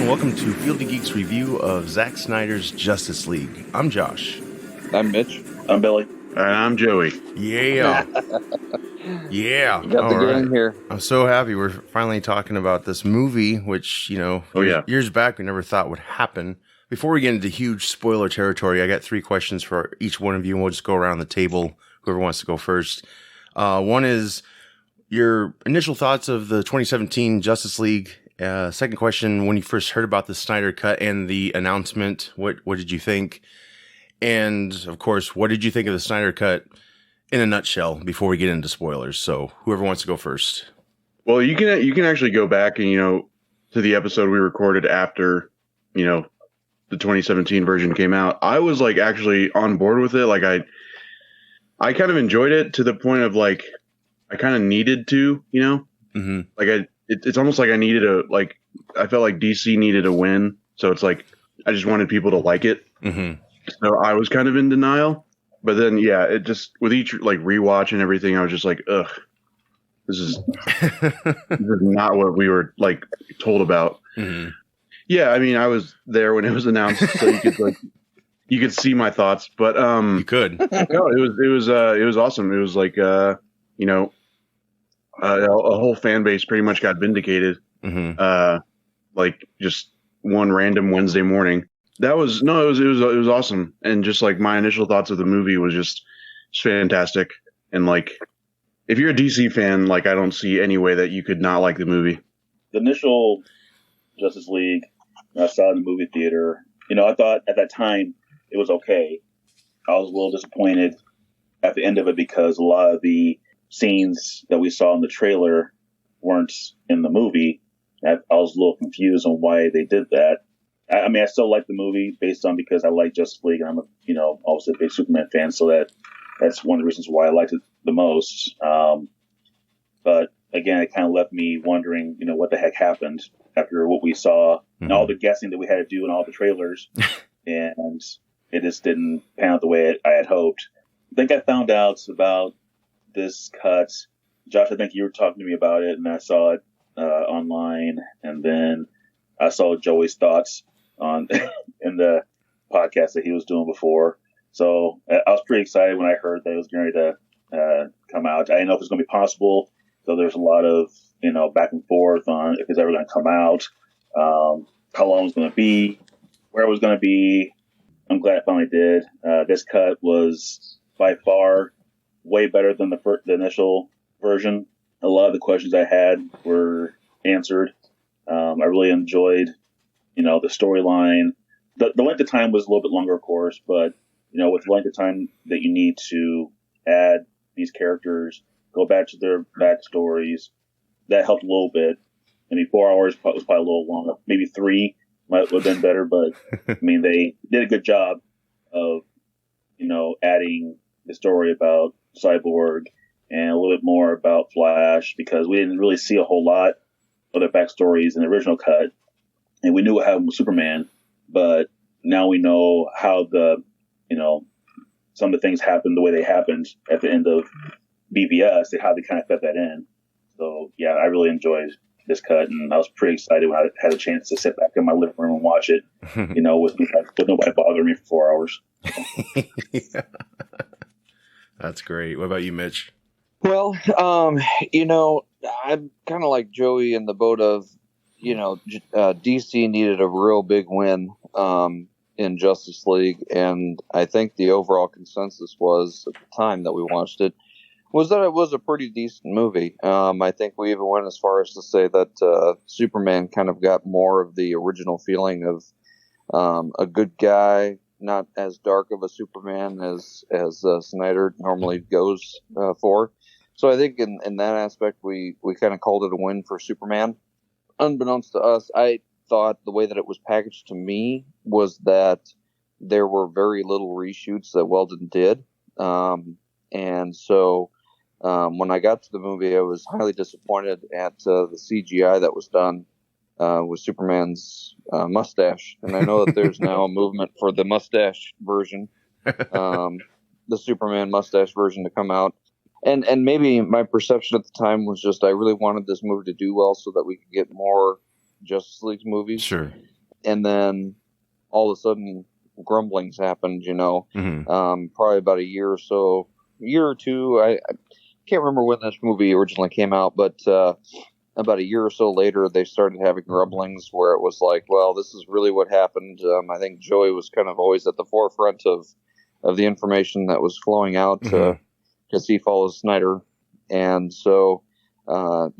and welcome to Field of Geeks review of Zack Snyder's Justice League. I'm Josh. I'm Mitch. I'm Billy. And I'm Joey. Yeah. Yeah. You got the gang here. I'm so happy we're finally talking about this movie, which, years back we never thought would happen. Before we get into huge spoiler territory, I got 3 questions for each one of you, and we'll just go around the table, whoever wants to go first. One is your initial thoughts of the 2017 Justice League. Second question, when you first heard about the Snyder Cut and the announcement, what did you think? And, of course, what did you think of the Snyder Cut in a nutshell before we get into spoilers? So whoever wants to go first. Well, you can actually go back and, to the episode we recorded after, the 2017 version came out. I was actually on board with it. I kind of enjoyed it to the point of I kind of needed to, Mm-hmm. It's almost like I needed I felt like DC needed a win. So it's I just wanted people to like it. Mm-hmm. So I was kind of in denial, but then, it just, with each rewatch and everything, I was just ugh, this is not what we were told about. Mm-hmm. Yeah. I mean, I was there when it was announced, so you could see my thoughts, but, you could. No, it was awesome. It was a whole fan base pretty much got vindicated. Mm-hmm. Just one random Wednesday morning. It was awesome. And just my initial thoughts of the movie was just fantastic. And if you're a DC fan, I don't see any way that you could not like the movie. The initial Justice League, I saw it in the movie theater. I thought at that time it was okay. I was a little disappointed at the end of it because a lot of the scenes that we saw in the trailer weren't in the movie. I was a little confused on why they did that. I mean, I still like the movie because I like Justice League, and I'm obviously a big Superman fan, so that's one of the reasons why I liked it the most. But again, it kind of left me wondering, what the heck happened after what we saw and all the guessing that we had to do in all the trailers, and it just didn't pan out the way I had hoped. I think I found out about this cut. Josh, I think you were talking to me about it, and I saw it online, and then I saw Joey's thoughts on in the podcast that he was doing before. So I was pretty excited when I heard that it was going to come out. I didn't know if it was going to be possible. So there's a lot of, back and forth on if it's ever going to come out, how long it was going to be, where it was going to be. I'm glad it finally did. This cut was by far way better than the initial version. A lot of the questions I had were answered. I really enjoyed, the storyline. The length of time was a little bit longer, of course, but, with the length of time that you need to add these characters, go back to their backstories, that helped a little bit. I mean, 4 hours was probably a little long. Maybe 3 might have been better, but, I mean, they did a good job of, adding the story about Cyborg and a little bit more about Flash, because we didn't really see a whole lot of their backstories in the original cut. And we knew what happened with Superman, but now we know how some of the things happened the way they happened at the end of BVS, how they kind of fit that in. So, yeah, I really enjoyed this cut, and I was pretty excited when I had a chance to sit back in my living room and watch it, with nobody bothering me for 4 hours. Yeah. That's great. What about you, Mitch? Well, I'm kind of like Joey in the boat of, DC needed a real big win in Justice League, and I think the overall consensus was at the time that we watched it was that it was a pretty decent movie. I think we even went as far as to say that Superman kind of got more of the original feeling of a good guy, not as dark of a Superman as Snyder normally goes for. So I think in that aspect, we kind of called it a win for Superman. Unbeknownst to us, I thought the way that it was packaged to me was that there were very little reshoots that Weldon did. And so when I got to the movie, I was highly disappointed at the CGI that was done with Superman's mustache. And I know that there's now a movement for the mustache version, the Superman mustache version to come out. And maybe my perception at the time was just I really wanted this movie to do well so that we could get more Justice League movies. Sure. and then all of a sudden grumblings happened, probably about a year or two. I can't remember when this movie originally came out, but about a year or so later, they started having grumblings where it was like, well, this is really what happened. I think Joey was kind of always at the forefront of the information that was flowing out because he follows Snyder. And so, kind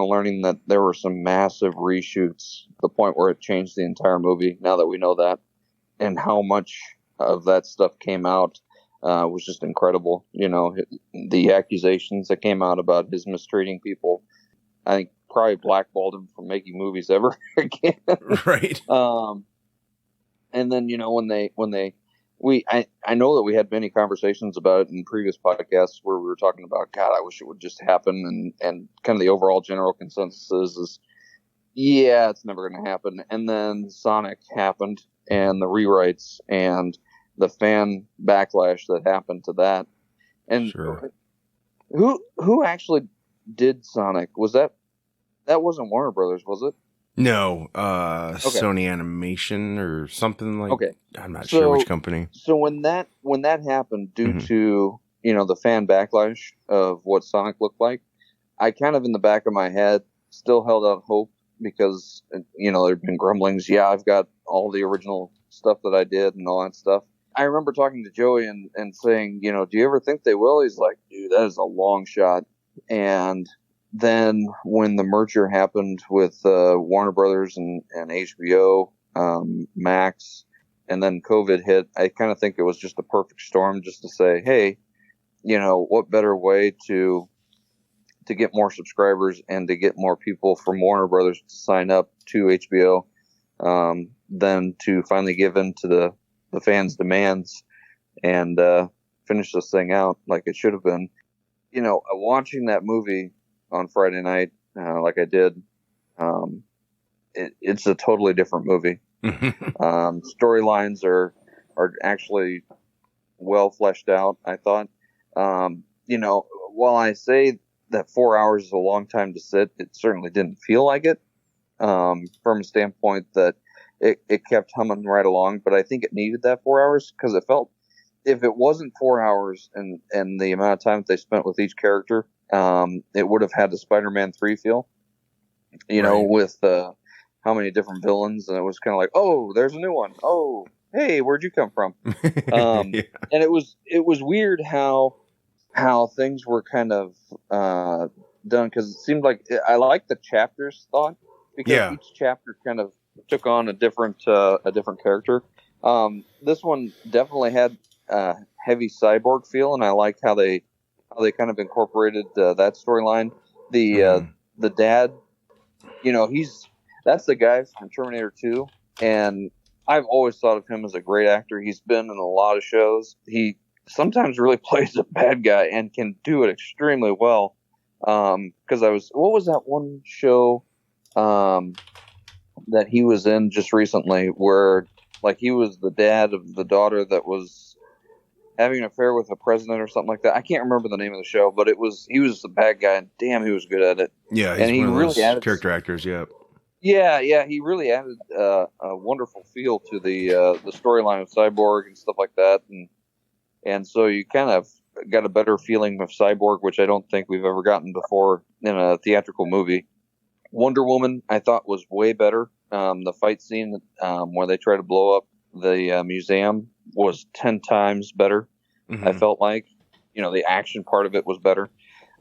of learning that there were some massive reshoots, the point where it changed the entire movie, now that we know that, and how much of that stuff came out was just incredible. The accusations that came out about his mistreating people, I think probably blackballed him from making movies ever again. Right. And then, I know that we had many conversations about it in previous podcasts where we were talking about, God, I wish it would just happen. And kind of the overall general consensus is, yeah, it's never going to happen. And then Sonic happened, and the rewrites and the fan backlash that happened to that. And sure. Who actually did Sonic? That wasn't Warner Brothers, was it? No, Sony Animation or something like. Okay, I'm not sure which company. So when that happened, due to the fan backlash of what Sonic looked like, I kind of in the back of my head still held out hope because there'd been grumblings. Yeah, I've got all the original stuff that I did and all that stuff. I remember talking to Joey and saying, do you ever think they will? He's like, dude, that is a long shot. And then when the merger happened with Warner Brothers and HBO Max, and then COVID hit, I kind of think it was just a perfect storm just to say, hey, what better way to get more subscribers and to get more people from Warner Brothers to sign up to HBO than to finally give in to the fans' demands and finish this thing out like it should have been. Watching that movie on Friday night, like I did, it's a totally different movie. Storylines are actually well fleshed out, I thought. While I say that 4 hours is a long time to sit, it certainly didn't feel like it, from a standpoint that it kept humming right along, but I think it needed that 4 hours because it felt, if it wasn't 4 hours and the amount of time that they spent with each character, it would have had the Spider-Man 3 feel, right. With how many different villains, and it was kind of like, oh, there's a new one. Oh, hey, where'd you come from? Yeah. And it was weird how things were kind of done, because it seemed like I liked the chapters thought, because each chapter kind of took on a different character. This one definitely had a heavy cyborg feel, and I liked how they kind of incorporated that storyline. The dad, that's the guy from Terminator 2, and I've always thought of him as a great actor. He's been in a lot of shows. He sometimes really plays a bad guy and can do it extremely well. Because what was that one show that he was in just recently where like he was the dad of the daughter that was having an affair with a president or something like that? I can't remember the name of the show, but he was the bad guy, and damn, he was good at it. Yeah, he's one of those character actors. Yeah, he really added a wonderful feel to the storyline of Cyborg and stuff like that, and so you kind of got a better feeling of Cyborg, which I don't think we've ever gotten before in a theatrical movie. Wonder Woman, I thought, was way better. The fight scene where they try to blow up the museum was 10 times better. I felt like, the action part of it was better.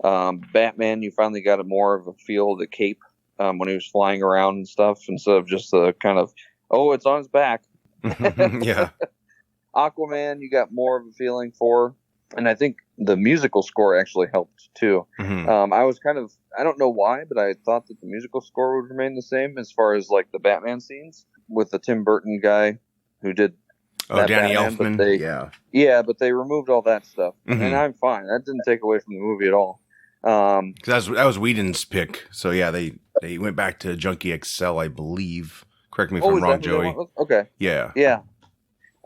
Batman, you finally got a more of a feel of the cape when he was flying around and stuff, instead of just the kind of, oh, it's on his back. Yeah. Aquaman, you got more of a feeling for, and I think the musical score actually helped too. I was kind of, I don't know why, but I thought that the musical score would remain the same as far as like the Batman scenes with the Tim Burton guy who did. Danny Batman, Elfman. But they removed all that stuff, and I'm fine. That didn't take away from the movie at all. That was Whedon's pick. So yeah, they went back to Junkie XL, I believe. Correct me if I'm wrong, Joey. Okay. Yeah. Yeah.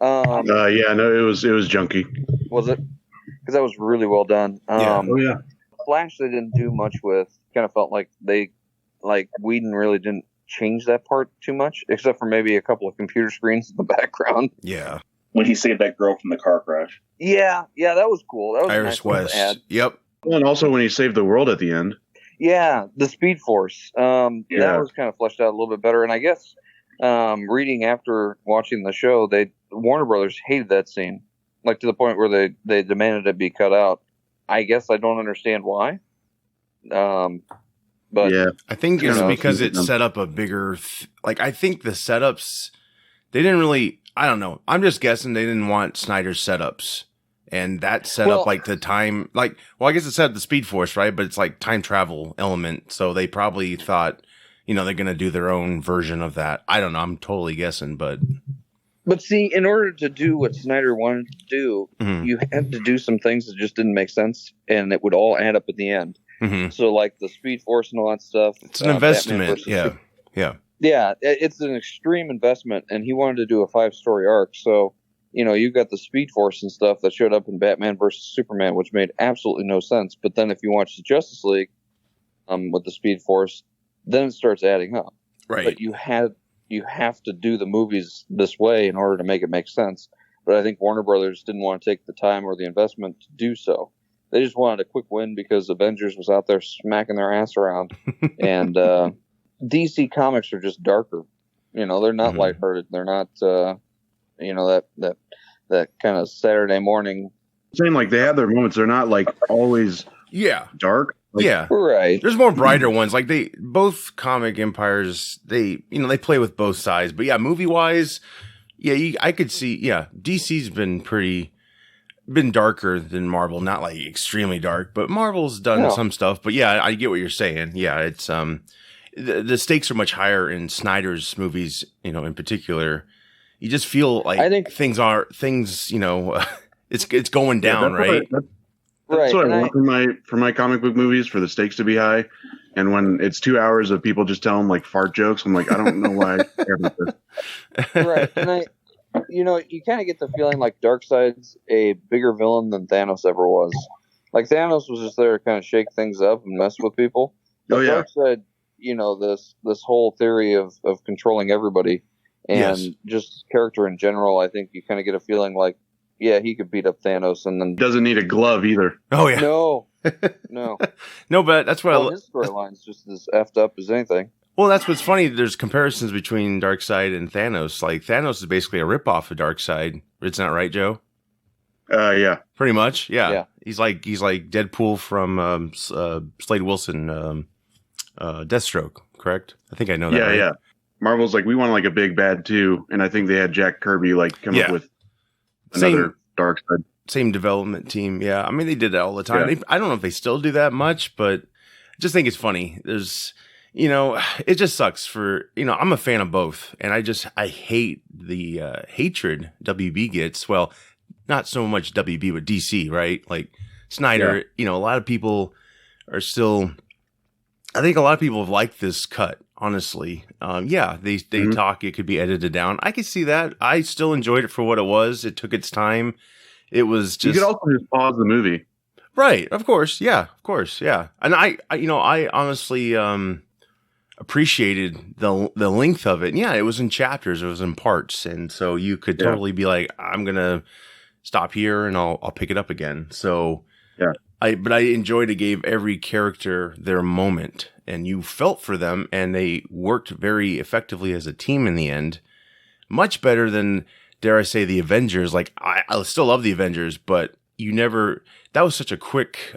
No, it was Junkie. Was it? Because that was really well done. Flash they didn't do much with. Kind of felt like Whedon really didn't change that part too much, except for maybe a couple of computer screens in the background. Yeah. When he saved that girl from the car crash. Yeah, that was cool. That was Iris a nice West. ad. Yep. Well, and also when he saved the world at the end. Yeah, the Speed Force. That was kind of fleshed out a little bit better. And I guess reading after watching the show, Warner Brothers hated that scene, like to the point where they demanded it be cut out. I guess I don't understand why. But yeah, I think it's because it set up a bigger, I think the setups, they didn't really, I don't know. I'm just guessing they didn't want Snyder's setups. And that set up the time, I guess it set up the Speed Force, right? But it's like time travel element. So they probably thought, they're going to do their own version of that. I don't know. I'm totally guessing, but see, in order to do what Snyder wanted to do, you had to do some things that just didn't make sense, and it would all add up at the end. So, like the Speed Force and all that stuff. It's an investment. Yeah. Yeah, it's an extreme investment, and he wanted to do a 5-story arc. So, you got the Speed Force and stuff that showed up in Batman versus Superman, which made absolutely no sense. But then if you watch the Justice League with the Speed Force, then it starts adding up. Right. But you have to do the movies this way in order to make it make sense. But I think Warner Brothers didn't want to take the time or the investment to do so. They just wanted a quick win because Avengers was out there smacking their ass around. And DC Comics are just darker. They're not lighthearted. They're not, that kind of Saturday morning. Same, they have their moments. They're not always dark. Right. There's more brighter ones. Both comic empires, they play with both sides. But yeah, movie wise, I could see, DC's been darker than Marvel, not extremely dark, but Marvel's done some stuff. But yeah, I get what you're saying. Yeah, it's the stakes are much higher in Snyder's movies, in particular. You just feel I think things it's going down, right? That's what I want for my comic book movies, for the stakes to be high. And when it's 2 hours of people just telling fart jokes, I'm I don't know why I care about this. Right. And you kind of get the feeling Darkseid's a bigger villain than Thanos ever was. Thanos was just there to kind of shake things up and mess with people. But Darkseid, this whole theory of controlling everybody and just character in general, I think you kind of get a feeling he could beat up Thanos, and then doesn't need a glove either. Oh yeah, no, no, but that's what his storyline's just as effed up as anything. Well, that's what's funny. There's comparisons between Darkseid and Thanos. Thanos is basically a ripoff of Darkseid. It's not right, Joe? Yeah, pretty much. Yeah. He's like Deadpool from Slade Wilson, Deathstroke. Correct? I think I know that. Yeah, right? yeah. Marvel's we want a big bad too, and I think they had Jack Kirby come up with another Darkseid. Same development team. Yeah, I mean they did that all the time. Yeah. I don't know if they still do that much, but I just think it's funny. There's, it just sucks for, I'm a fan of both, and I hate the hatred WB gets. Well, not so much WB, but DC, right? Snyder. A lot of people are still. I think a lot of people have liked this cut. Honestly, they talk. It could be edited down. I could see that. I still enjoyed it for what it was. It took its time. It was just. You could also just pause the movie. Right. Of course. Yeah. And I honestly appreciated the length of it. And yeah, it was in chapters. It was in parts, and so you could totally be I'm gonna stop here and I'll pick it up again. So yeah. But I enjoyed it. Gave every character their moment, and you felt for them, and they worked very effectively as a team in the end. Much better than, dare I say, the Avengers. I still love the Avengers, but that was such a quick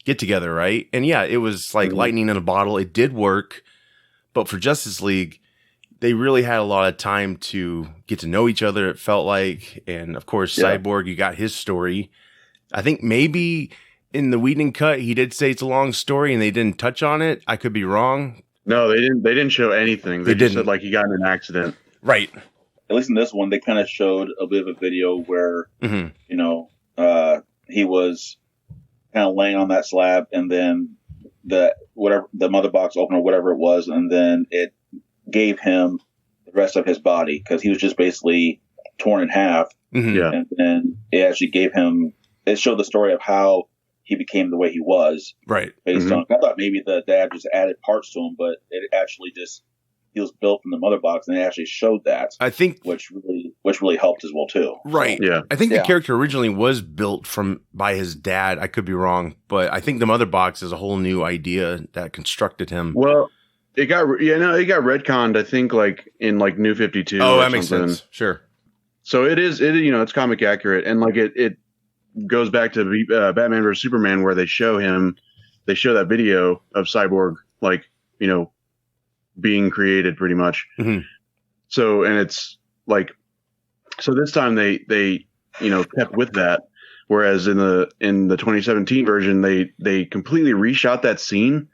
get together, right? And yeah, it was lightning in a bottle. It did work, but for Justice League, they really had a lot of time to get to know each other, it felt like. And of course, Cyborg, you got his story. I think maybe in the Whedon cut, he did say it's a long story and they didn't touch on it. I could be wrong. No, they didn't. They didn't show anything. They just said he got in an accident. Right. At least in this one, they kind of showed a bit of a video where, he was kind of laying on that slab, and then the mother box opened or whatever it was, and then it gave him the rest of his body because he was just basically torn in half. Mm-hmm. Yeah. And then it actually gave him. It showed the story of how he became the way he was. Right. Based on, I thought maybe the dad just added parts to him, but it actually just, he was built from the mother box, and they actually showed that. I think, which really helped as well too. Right. So, yeah. I think the character originally was built by his dad. I could be wrong, but I think the mother box is a whole new idea that constructed him. Well, it got retconned. I think like in like New 52. Oh, that makes sense. Sure. So it's comic accurate, and like it goes back to Batman vs Superman, where they show that video of Cyborg, like, being created pretty much. Mm-hmm. So, and it's like, so this time they kept with that, whereas in the 2017 version they completely reshot that scene,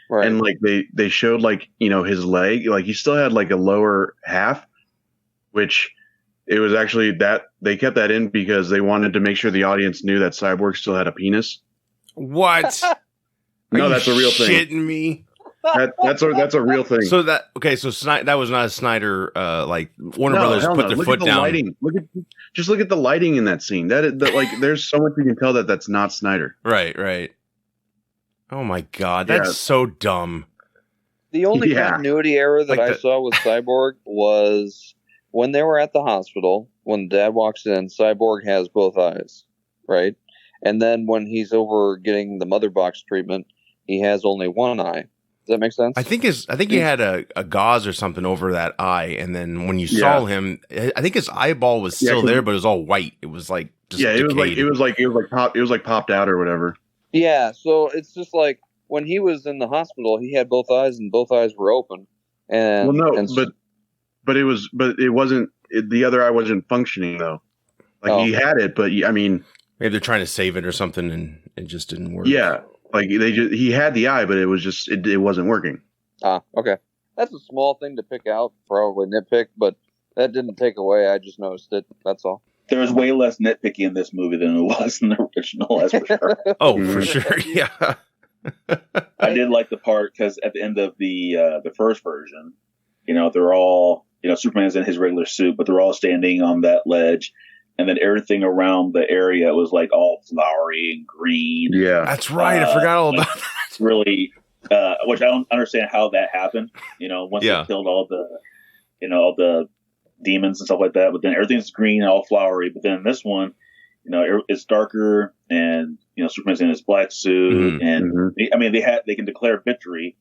right? And like they showed like his leg, like he still had like a lower half, which it was actually that they kept that in because they wanted to make sure the audience knew that Cyborg still had a penis. What? No, that's a real thing. Shitting me. That's a real thing. So that was not a Snyder. Like Warner Brothers put their foot down. Lighting. Just look at the lighting in that scene. That like there's so much you can tell that's not Snyder. Right. Oh my god, that's so dumb. The only continuity error that I saw with Cyborg was when they were at the hospital. When Dad walks in, Cyborg has both eyes, right? And then when he's over getting the mother box treatment, he has only one eye. Does that make sense? I think he had a gauze or something over that eye, and then when you saw him, I think his eyeball was still there, but it was all white. It was like just decayed. it was like popped out or whatever. Yeah, so it's just like when he was in the hospital, he had both eyes, and both eyes were open. And but it wasn't. The other eye wasn't functioning though. Like he had it, but I mean, maybe they're trying to save it or something, and it just didn't work. Yeah. Like he had the eye, but it was just it wasn't working. Okay. That's a small thing to pick out, probably nitpick, but that didn't take away. I just noticed it. That's all. There was way less nitpicky in this movie than it was in the original. That's for sure. For sure. Yeah. I did like the part because at the end of the first version, they're all Superman's in his regular suit, but they're all standing on that ledge. And then everything around the area was like all flowery and green. Yeah, that's right. I forgot all about that. Really, which I don't understand how that happened. Once they killed all the demons and stuff like that. But then everything's green, all flowery. But then this one, it's darker, and Superman's in his black suit, and they can declare victory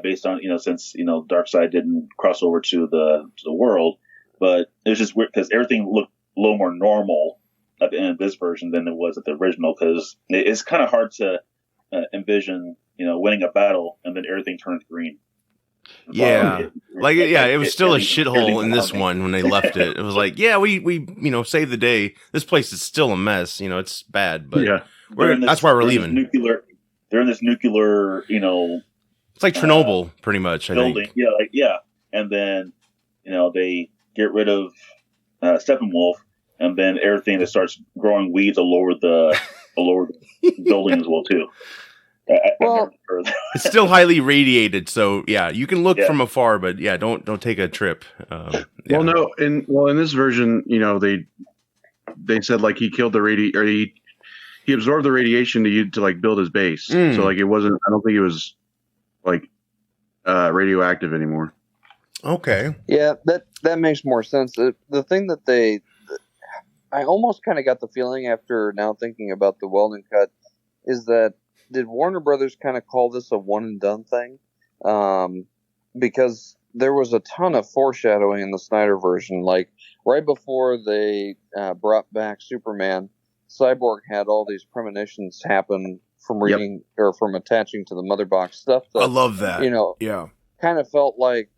based on since Darkseid didn't cross over to the world. But it was just weird because everything looked a little more normal at the end of this version than it was at the original, because it's kind of hard to envision winning a battle and then everything turns green. It was still a shithole in this one when they left it. It was like, we saved the day. This place is still a mess. It's bad, but that's why we're leaving. They're in this nuclear, it's like Chernobyl, pretty much. Building, I think. And then they get rid of Steppenwolf, and then everything that starts growing weeds all over the building as well too. It's still highly radiated, so you can look from afar, but don't take a trip. Well, no, in this version, they said like he killed the he absorbed the radiation to like build his base. So like it wasn't. I don't think it was like radioactive anymore. Okay. Yeah, that makes more sense. The thing that I almost kind of got the feeling after now thinking about the Weldon cut is that did Warner Brothers kind of call this a one and done thing? Because there was a ton of foreshadowing in the Snyder version. Like right before they brought back Superman, Cyborg had all these premonitions happen from reading or from attaching to the mother box stuff. That, I love that. Kind of felt like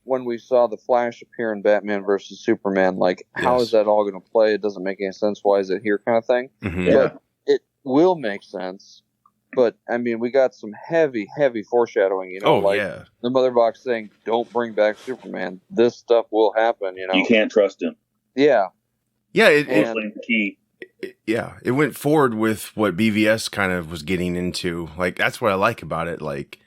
when we saw the Flash appear in Batman versus Superman, like, how is that all going to play? It doesn't make any sense. Why is it here kind of thing? Mm-hmm. But it will make sense. But, I mean, we got some heavy, heavy foreshadowing, the mother box saying, don't bring back Superman. This stuff will happen, You can't trust him. Yeah. Yeah. Key. It went forward with what BVS kind of was getting into. Like, that's what I like about it. Like,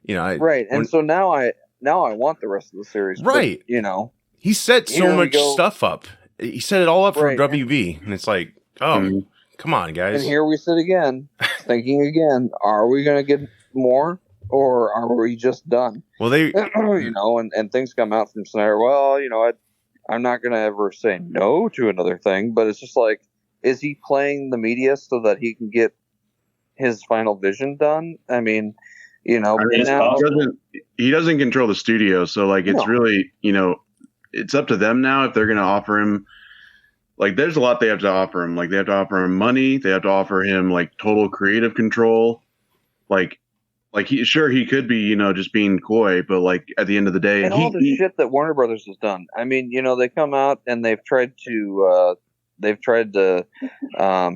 so now I want the rest of the series. Right. But, he set so much stuff up. He set it all up for WB. And it's like, come on, guys. And here we sit again. thinking again, are we going to get more or are we just done? Well, they, and things come out from Snyder. Well, I'm not going to ever say no to another thing, but it's just like, is he playing the media so that he can get his final vision done? I mean, he doesn't control the studio. So like, it's really, it's up to them now if they're going to offer him. Like, there's a lot they have to offer him. Like, they have to offer him money. They have to offer him like total creative control. Like he could be, just being coy, but like at the end of the day, and all the shit that Warner Brothers has done. I mean, they come out and they've tried to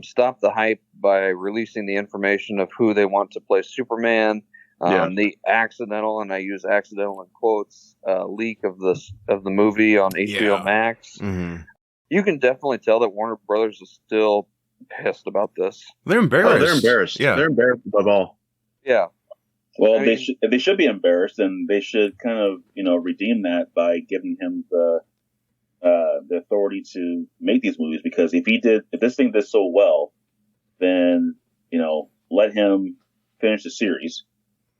stop the hype by releasing the information of who they want to play Superman. The accidental, and I use accidental in quotes, leak of the movie on HBO Max. Mm-hmm. You can definitely tell that Warner Brothers is still pissed about this. They're embarrassed. Oh, they're embarrassed. Yeah, they're embarrassed above all. Yeah. Well, if they should be embarrassed, then they should kind of, redeem that by giving him the authority to make these movies. Because if this thing did so well, then let him finish the series,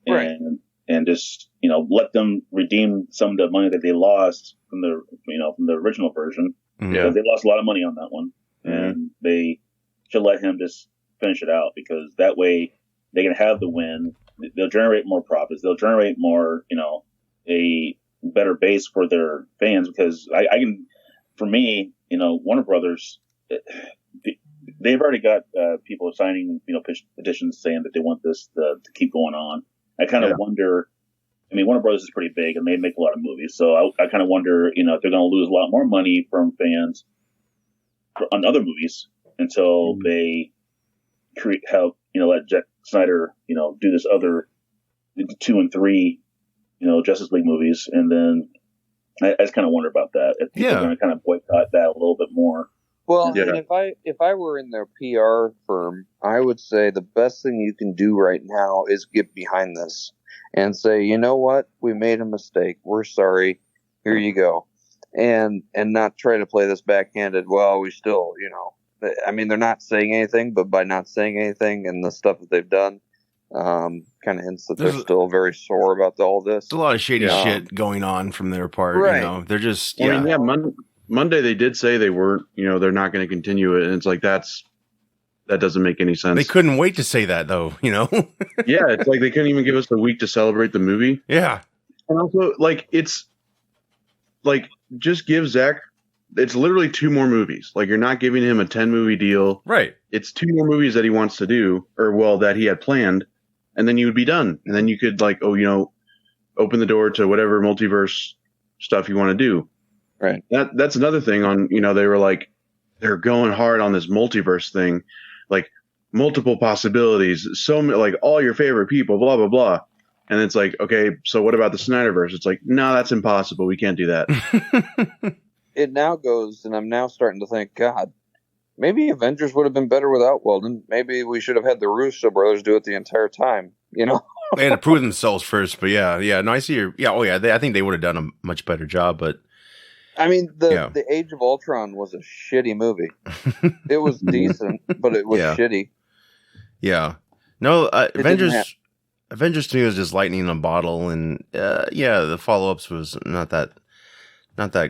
and just let them redeem some of the money that they lost from the original version. Mm-hmm. Because they lost a lot of money on that one, and they should let him just finish it out, because that way they can have the win. They'll generate more profits. They'll generate more, a better base for their fans. Because for me, Warner Brothers, they've already got people signing, petitions saying that they want this to keep going on. I kind of wonder. I mean, Warner Brothers is pretty big, and they make a lot of movies. So I kind of wonder, if they're going to lose a lot more money from fans on other movies until they let Zack Snyder, do this other 2 and 3, Justice League movies. And then I just kind of wonder about that. If people are going to kind of boycott that a little bit more. Well, and if I were in their PR firm, I would say the best thing you can do right now is get behind this and say, you know what, we made a mistake. We're sorry. Here you go. And not try to play this backhanded, well, we still, I mean, they're not saying anything, but by not saying anything and the stuff that they've done, kind of hints that they're still very sore about all this. There's a lot of shady shit going on from their part. Right. They're just, I mean, Monday they did say they weren't, they're not going to continue it. And it's like, that doesn't make any sense. They couldn't wait to say that, though, Yeah, it's like they couldn't even give us a week to celebrate the movie. Yeah. And also, just give Zach, it's literally 2 more movies. Like, you're not giving him a 10-movie deal. Right. It's 2 more movies that he wants to do, that he had planned, and then you would be done. And then you could, open the door to whatever multiverse stuff you want to do. Right. That's another thing on, they were like, they're going hard on this multiverse thing. Like, multiple possibilities, all your favorite people, blah, blah, blah. And it's like, okay, so what about the Snyderverse? It's like, no, that's impossible. We can't do that. It now goes, and I'm now starting to think, God, maybe Avengers would have been better without Weldon. Maybe we should have had the Russo brothers do it the entire time, They had to prove themselves first, but no, I see your, I think they would have done a much better job, but. I mean, the Age of Ultron was a shitty movie. It was decent, but it was shitty. Yeah. No, Avengers to me was just lightning in a bottle, and the follow-ups was not that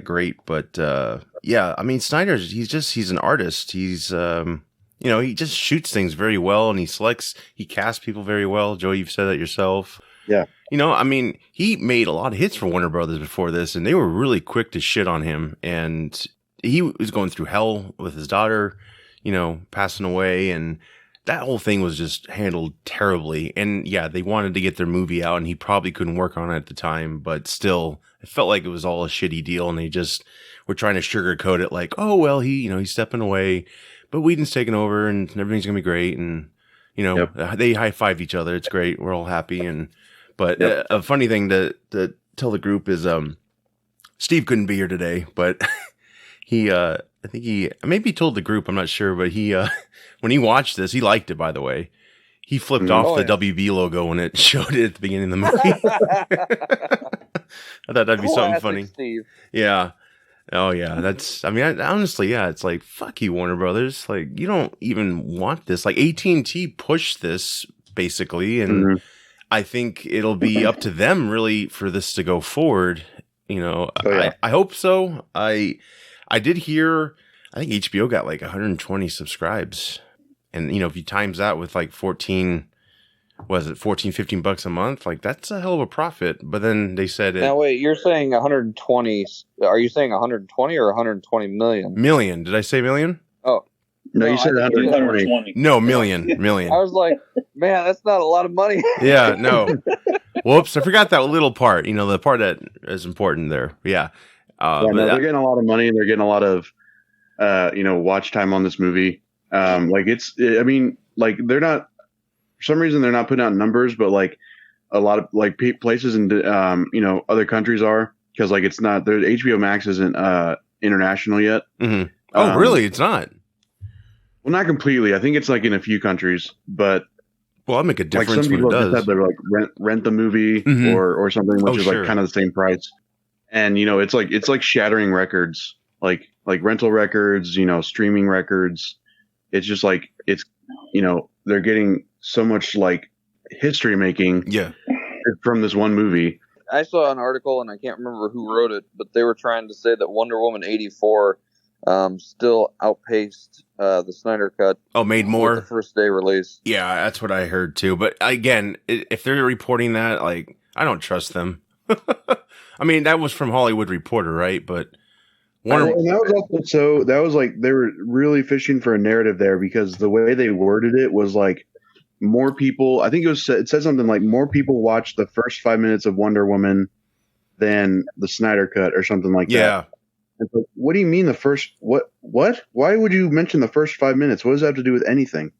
great, but I mean, Snyder's he's an artist. He's he just shoots things very well, and he casts people very well. Joey, you've said that yourself. Yeah. I mean, he made a lot of hits for Warner Brothers before this, and they were really quick to shit on him. And he was going through hell with his daughter, passing away, and that whole thing was just handled terribly. And they wanted to get their movie out, and he probably couldn't work on it at the time, but still, it felt like it was all a shitty deal, and they just were trying to sugarcoat it like, oh, well, he's stepping away, but Whedon's taking over, and everything's going to be great, and, they high-five each other. It's great. We're all happy, But a funny thing to tell the group is Steve couldn't be here today, but I think he maybe told the group, I'm not sure, but he when he watched this, he liked it, by the way. He flipped off the WB logo when it showed it at the beginning of the movie. I thought that'd be something funny. Steve. Yeah. Oh yeah, honestly, yeah, it's like, fuck you, Warner Brothers. Like, you don't even want this. Like, AT&T pushed this basically, and I think it'll be up to them really for this to go forward. I hope so. I did hear, I think HBO got like 120 subscribes, and if you times that with like 14, $15 a month? Like, that's a hell of a profit. But then they said now wait, you're saying 120? Are you saying 120 or 120 million? Million? Did I say million? Oh no, you said 120. No, million. I was like, man, that's not a lot of money. Yeah, no. Whoops, I forgot that little part. The part that is important there. Yeah. They're getting a lot of money, and they're getting a lot of watch time on this movie. They're not. For some reason, they're not putting out numbers, but like a lot of like places in other countries are, because like it's not, the HBO Max isn't international yet. Mm-hmm. Oh, really? It's not. Well, not completely. I think it's like in a few countries, but that'd make a difference. Like some people just have to like rent the movie or something, which is like kind of the same price. And it's like shattering records, like rental records, streaming records. It's just like they're getting so much like history making from this one movie. I saw an article, and I can't remember who wrote it, but they were trying to say that Wonder Woman 84 still outpaced the Snyder Cut. Oh, made more? The first day release. Yeah, that's what I heard too. But again, if they're reporting that, like, I don't trust them. I mean, that was from Hollywood Reporter, right? But and that was also that was like they were really fishing for a narrative there, because the way they worded it was like more people. I think it said something like more people watched the first 5 minutes of Wonder Woman than the Snyder Cut or something like that. Yeah. It's like, what do you mean the first? What? Why would you mention the first 5 minutes? What does that have to do with anything?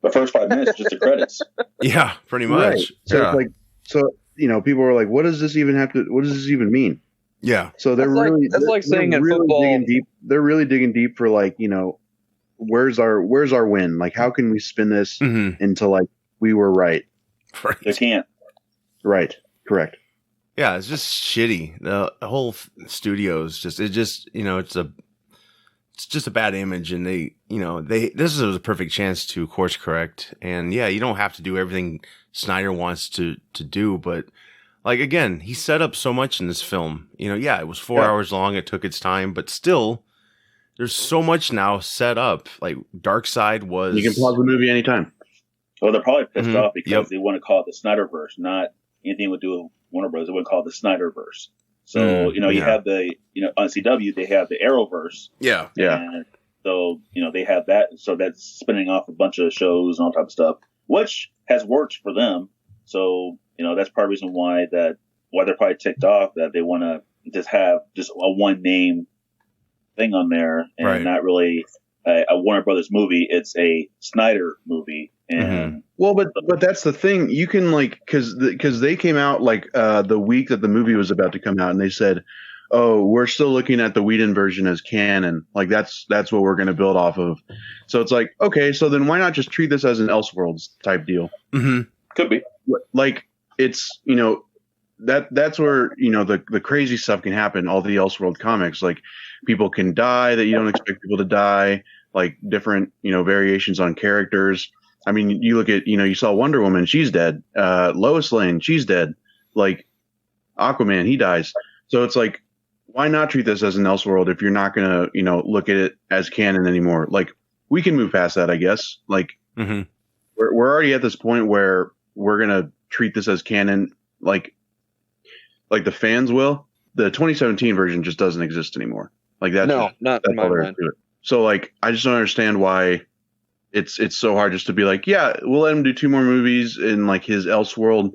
The first 5 minutes, just the credits. Yeah, pretty much. Right. So it's like, people were like, what does this even mean? Yeah. So that's like saying in football, digging deep. They're really digging deep for like, where's our win? Like, how can we spin this into like we were right? Right. They can't. Right. Correct. Yeah, it's just shitty. The whole studio is just it's just a bad image, and this is a perfect chance to course correct. And yeah, you don't have to do everything Snyder wants to do, but like, again, he set up so much in this film. It was 4 hours long. It took its time, but still, there's so much now set up. Like, Darkseid was. You can pause the movie anytime. Well, they're probably pissed off because they want to call it the Snyderverse, not anything to do with Warner Bros. They want to call it the Snyderverse. So you have the on CW they have the Arrowverse. Yeah, and so they have that. So that's spinning off a bunch of shows and all type of stuff, which has worked for them. So that's part of the reason why they're probably ticked off that they want to just have just a one name thing on there and not really a Warner Brothers movie. It's a Snyder movie. And well, but that's the thing. You can like because they came out like the week that the movie was about to come out, and they said, "Oh, we're still looking at the Whedon version as canon. Like that's what we're going to build off of." So it's like, okay, so then why not just treat this as an Elseworlds type deal? Mm-hmm. Could be. Like it's that's where the crazy stuff can happen. All the Elseworld comics, like people can die that you don't expect people to die. Like different variations on characters. I mean, you look at, you saw Wonder Woman, she's dead. Lois Lane, she's dead. Like Aquaman, he dies. So it's like, why not treat this as an Elseworld if you're not going to, look at it as canon anymore? Like, we can move past that, I guess. Like, we're already at this point where we're going to treat this as canon, like the fans will. The 2017 version just doesn't exist anymore. Like that's not in my mind. So like, I just don't understand why it's so hard just to be like, yeah, we'll let him do 2 more movies in like his Elseworld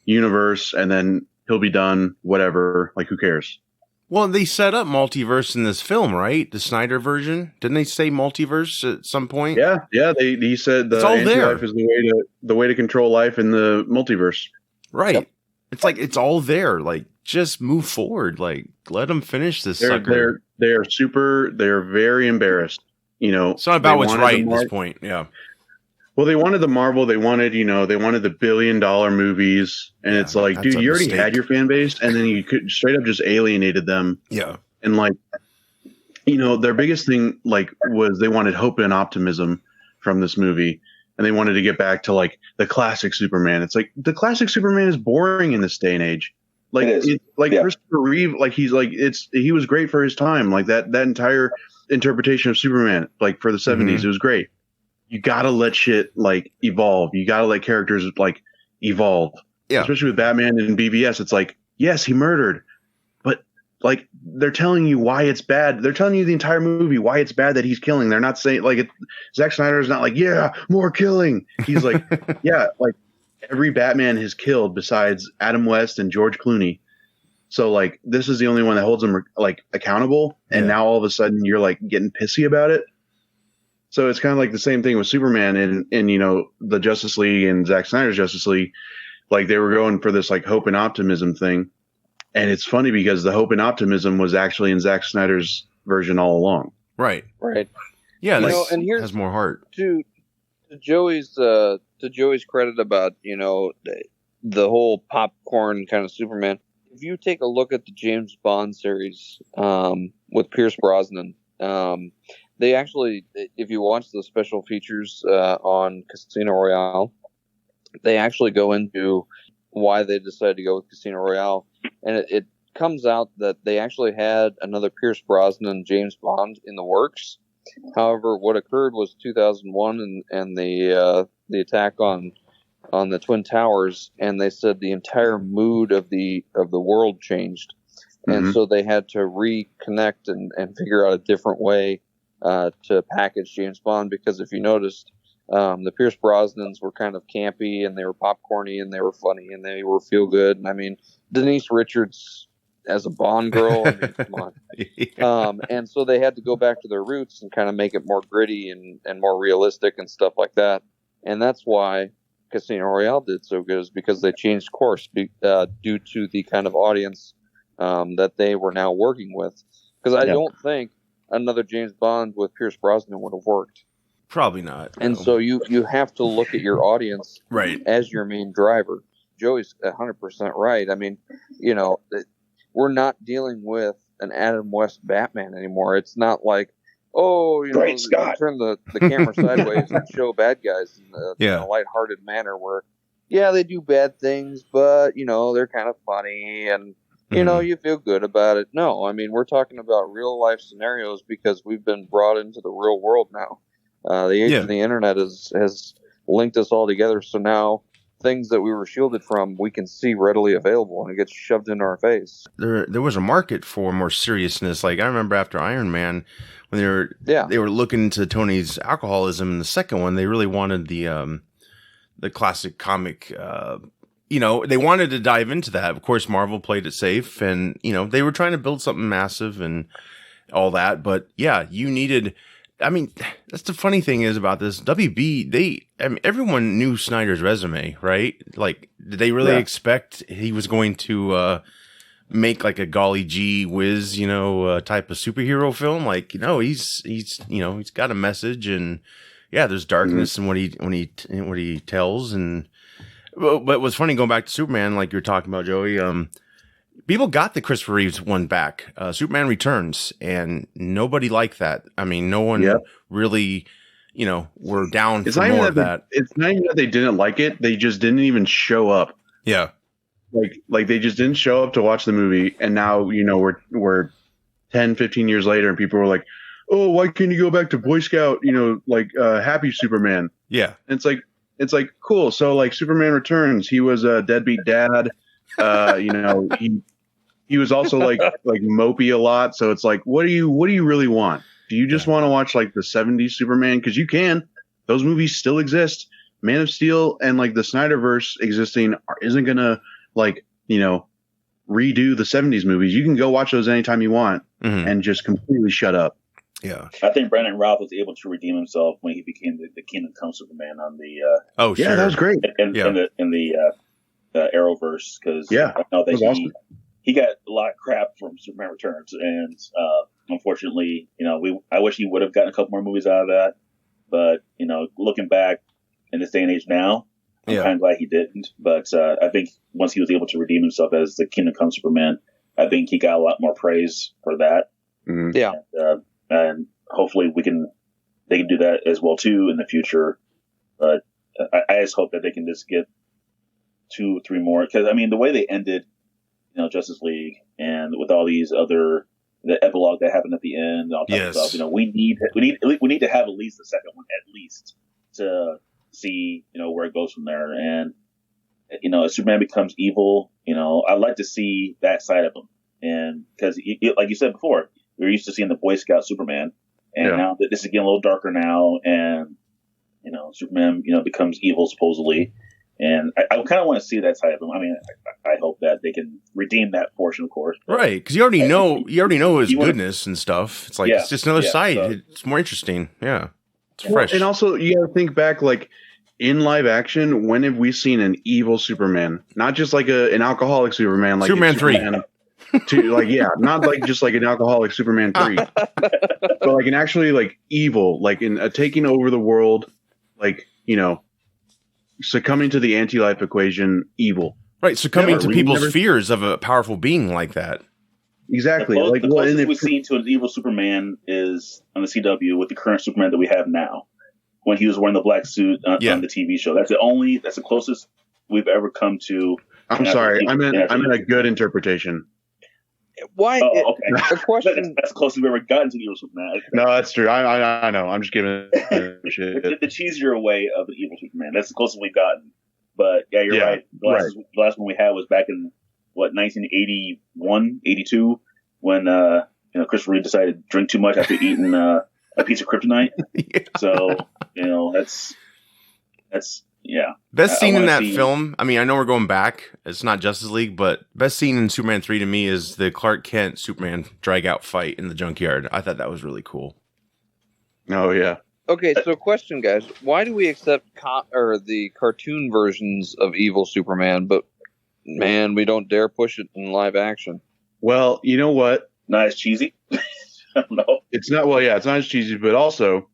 universe, and then he'll be done. Whatever. Like, who cares? Well, they set up multiverse in this film, right? The Snyder version. Didn't they say multiverse at some point? Yeah. He said the anti-life is the way to control life in the multiverse. Right. Yep. It's like it's all there. Like, just move forward. Like, let them finish this sucker. They're very embarrassed. It's not about what's right at this point. Yeah. Well, they wanted the Marvel. They wanted, they wanted the $1 billion movies. And it's like, dude, you already had your fan base, and then you could straight up just alienated them. Yeah. And like, you know, their biggest thing like was they wanted hope and optimism from this movie, and they wanted to get back to like the classic Superman. It's like the classic Superman is boring in this day and age. Like, Christopher Reeve, like he was great for his time. Like that entire interpretation of Superman, like for the 70s, it was great. You gotta let shit like evolve. You gotta let characters like evolve. Yeah. Especially with Batman and BVS, it's like, yes, he murdered, but like they're telling you why it's bad. They're telling you the entire movie why it's bad that he's killing. They're not saying like Zack Snyder is not like, yeah, more killing. He's like, yeah, like every Batman has killed besides Adam West and George Clooney. So like this is the only one that holds him like accountable. And now all of a sudden you're like getting pissy about it. So it's kind of like the same thing with Superman and you know, the Justice League and Zack Snyder's Justice League. Like they were going for this like hope and optimism thing. And it's funny because the hope and optimism was actually in Zack Snyder's version all along. Right. Yeah, and here's has more heart. To Joey's credit about, you know, the whole popcorn kind of Superman. If you take a look at the James Bond series with Pierce Brosnan, they actually, if you watch the special features on Casino Royale, they actually go into why they decided to go with Casino Royale. And it comes out that they actually had another Pierce Brosnan James Bond in the works. However, what occurred was 2001 and the attack on the Twin Towers, and they said the entire mood of the world changed. And so they had to reconnect and figure out a different way to package James Bond, because if you noticed, the Pierce Brosnans were kind of campy and they were popcorny and they were funny and they were feel good. And I mean, Denise Richards as a Bond girl, I mean, come on. And so they had to go back to their roots and kind of make it more gritty and more realistic and stuff like that. And that's why Casino Royale did so good, is because they changed course due to the kind of audience that they were now working with. Because I don't think another James Bond with Pierce Brosnan would have worked. Probably not. And so you have to look at your audience as your main driver. Joey's 100% right. I mean, you know, we're not dealing with an Adam West Batman anymore. It's not like, oh, you know, turn the camera sideways and show bad guys in a lighthearted manner where, yeah, they do bad things, but, you know, they're kind of funny and, you know, you feel good about it. No, I mean, we're talking about real life scenarios because we've been brought into the real world now. The age of the internet has linked us all together. So now things that we were shielded from, we can see readily available, and it gets shoved into our face. There was a market for more seriousness. Like I remember after Iron Man, when they were looking into Tony's alcoholism in the second one, they really wanted the classic comic. You know, they wanted to dive into that. Of course, Marvel played it safe, and you know they were trying to build something massive and all that. But yeah, you needed. I mean, that's the funny thing is about this WB. Everyone knew Snyder's resume, right? Like, did they really expect he was going to make like a golly gee whiz, you know, type of superhero film? Like, you know, he's you know, he's got a message, and yeah, there's darkness in what he tells. And but what's funny, going back to Superman, like you're talking about, Joey. People got the Christopher Reeves one back, Superman Returns, and nobody liked that. I mean, no one really, you know, were down for more of that. It's not even that they didn't like it; they just didn't even show up. Yeah, like they just didn't show up to watch the movie. And now, you know, we're 10, 15 years later, and people are like, "Oh, why can't you go back to Boy Scout? You know, like Happy Superman." Yeah, and it's like cool. So like Superman Returns, he was a deadbeat dad. You know, he was also like mopey a lot. So it's like, what do you really want? Do you just want to watch like the 70s Superman? Because you can. Those movies still exist. Man of Steel and like the Snyderverse existing isn't gonna like, you know, redo the 70s movies. You can go watch those anytime you want and just completely shut up. Yeah, I think Brandon Routh was able to redeem himself when he became the Kingdom Come Superman on the. Sure, that was great. In the Arrowverse, because I know that he got a lot of crap from Superman Returns, and unfortunately, you know, I wish he would have gotten a couple more movies out of that. But you know, looking back in this day and age now, I'm kind of glad he didn't. But I think once he was able to redeem himself as the Kingdom Come Superman, I think he got a lot more praise for that. Mm-hmm. Yeah. And hopefully they can do that as well too in the future. But I just hope that they can just get 2 or 3 more, because I mean the way they ended, Justice League, and with all these other the epilogue that happened at the end, all type of stuff. We need to have at least the second one at least to see where it goes from there. And as Superman becomes evil, I'd like to see that side of him, and because like you said before, we were used to seeing the Boy Scout Superman, and now that this is getting a little darker now, and Superman becomes evil supposedly. And I kind of want to see that side of him. I mean, I hope that they can redeem that portion, of course. Right, because you already know his goodness and stuff. It's like it's just another side. So. It's more interesting. Yeah, it's fresh. And also, you got to think back, like in live action, when have we seen an evil Superman? Not just like an alcoholic Superman, like Superman 3. Not like just like an alcoholic Superman 3, but like an actually like evil, like in taking over the world, like succumbing to the anti-life equation, evil. Right, succumbing to people's fears of a powerful being like that. Exactly. The closest we've seen to an evil Superman is on the CW with the current Superman that we have now, when he was wearing the black suit on the TV show. That's the closest we've ever come to. I'm sorry, I'm in a good interpretation. Why? Oh, okay. The question. That's the closest we've ever gotten to the evil Superman. No, that's true. I know. I'm just giving shit. The cheesier way of the evil Superman. That's the closest we've gotten. But yeah, you're right. The last one we had was back in 1981, 82, when Christopher Reeve decided to drink too much after eating a piece of kryptonite. Yeah. So that's. Yeah. Best scene in that film, I mean, I know we're going back. It's not Justice League, but best scene in Superman 3 to me is the Clark Kent Superman drag out fight in the junkyard. I thought that was really cool. Oh, yeah. Okay, so question, guys. Why do we accept the cartoon versions of evil Superman, but, man, we don't dare push it in live action? Well, you know what? Not as cheesy. I don't know. It's not, it's not as cheesy, but also,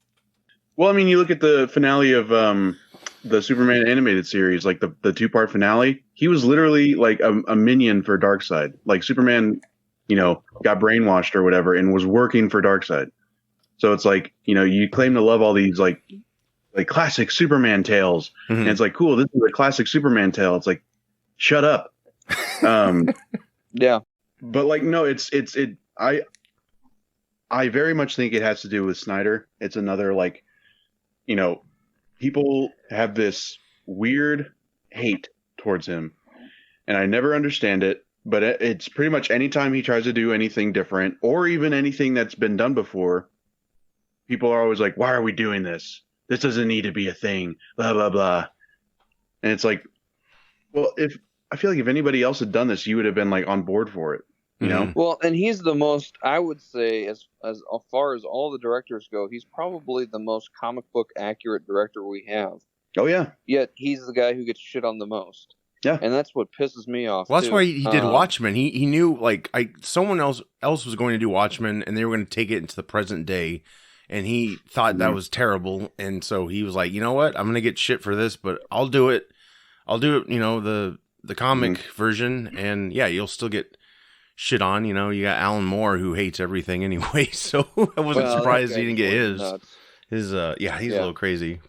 I mean, you look at the finale of the Superman animated series, like the 2-part finale, he was literally like a minion for Darkseid. Like Superman, got brainwashed or whatever and was working for Darkseid. So it's like, you claim to love all these like classic Superman tales. Mm-hmm. And it's like, cool, this is a classic Superman tale. It's like, shut up. Yeah. But like, no, I very much think it has to do with Snyder. It's another like, people have this weird hate towards him, and I never understand it, but it's pretty much anytime he tries to do anything different or even anything that's been done before, people are always like, why are we doing this? This doesn't need to be a thing, blah, blah, blah. And it's like, well, I feel like if anybody else had done this, you would have been like on board for it. Well, and he's the most, I would say, as far as all the directors go, he's probably the most comic book accurate director we have. Oh yeah. Yet he's the guy who gets shit on the most. Yeah. And that's what pisses me off. Well, that's why he did Watchmen. He knew someone else was going to do Watchmen, and they were going to take it into the present day, and he thought that was terrible, and so he was like, you know what, I'm going to get shit for this, but I'll do it. The comic version, and yeah, you'll still get shit on. You got Alan Moore, who hates everything anyway, so I wasn't surprised he didn't get his. He's a little crazy.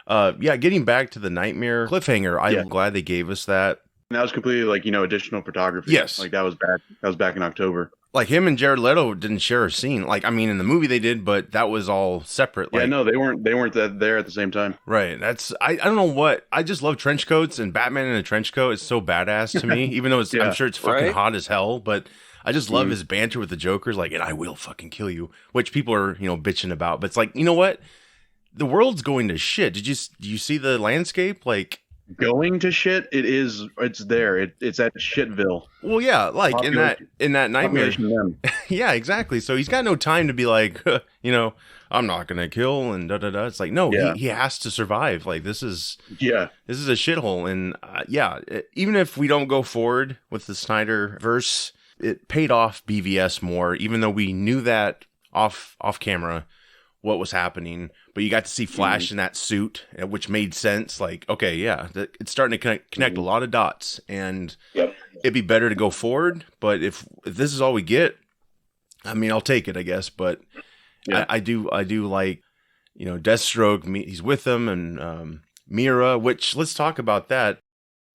Getting back to the Nightmare cliffhanger, I'm glad they gave us that. And that was completely additional photography. Yes. Like that was back in October. Like him and Jared Leto didn't share a scene. Like, I mean, in the movie they did, but that was all separate. Yeah, no, they weren't there at the same time. Right. I don't know what, I just love trench coats, and Batman in a trench coat is so badass to me, even though I'm sure it's fucking hot as hell, but I just love his banter with the Jokers, like, and I will fucking kill you, which people are, bitching about, but it's like, you know what? The world's going to shit. Do you see the landscape? Like, going to shit, it's there. It's at Shitville. Well, yeah, like in that Nightmare. Yeah, exactly. So he's got no time to be like, I'm not gonna kill and da da da. It's like, no, he has to survive. Like this is a shithole. And even if we don't go forward with the Snyderverse, it paid off BVS more, even though we knew that off camera what was happening, but you got to see Flash in that suit, which made sense. Like, okay, it's starting to connect a lot of dots, and it'd be better to go forward. But if this is all we get, I mean, I'll take it, I guess, but Yeah. I do like, Deathstroke. He's with them, and Mira. Which, let's talk about that.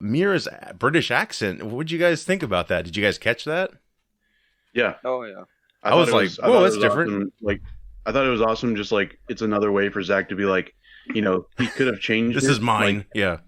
Mira's British accent. What did you guys think about that? Did you guys catch that? Yeah. Oh yeah. I was like, whoa, that's different. Awesome. Like, I thought it was awesome. Just like, it's another way for Zach to be like, he could have changed. This is mine. Like, yeah.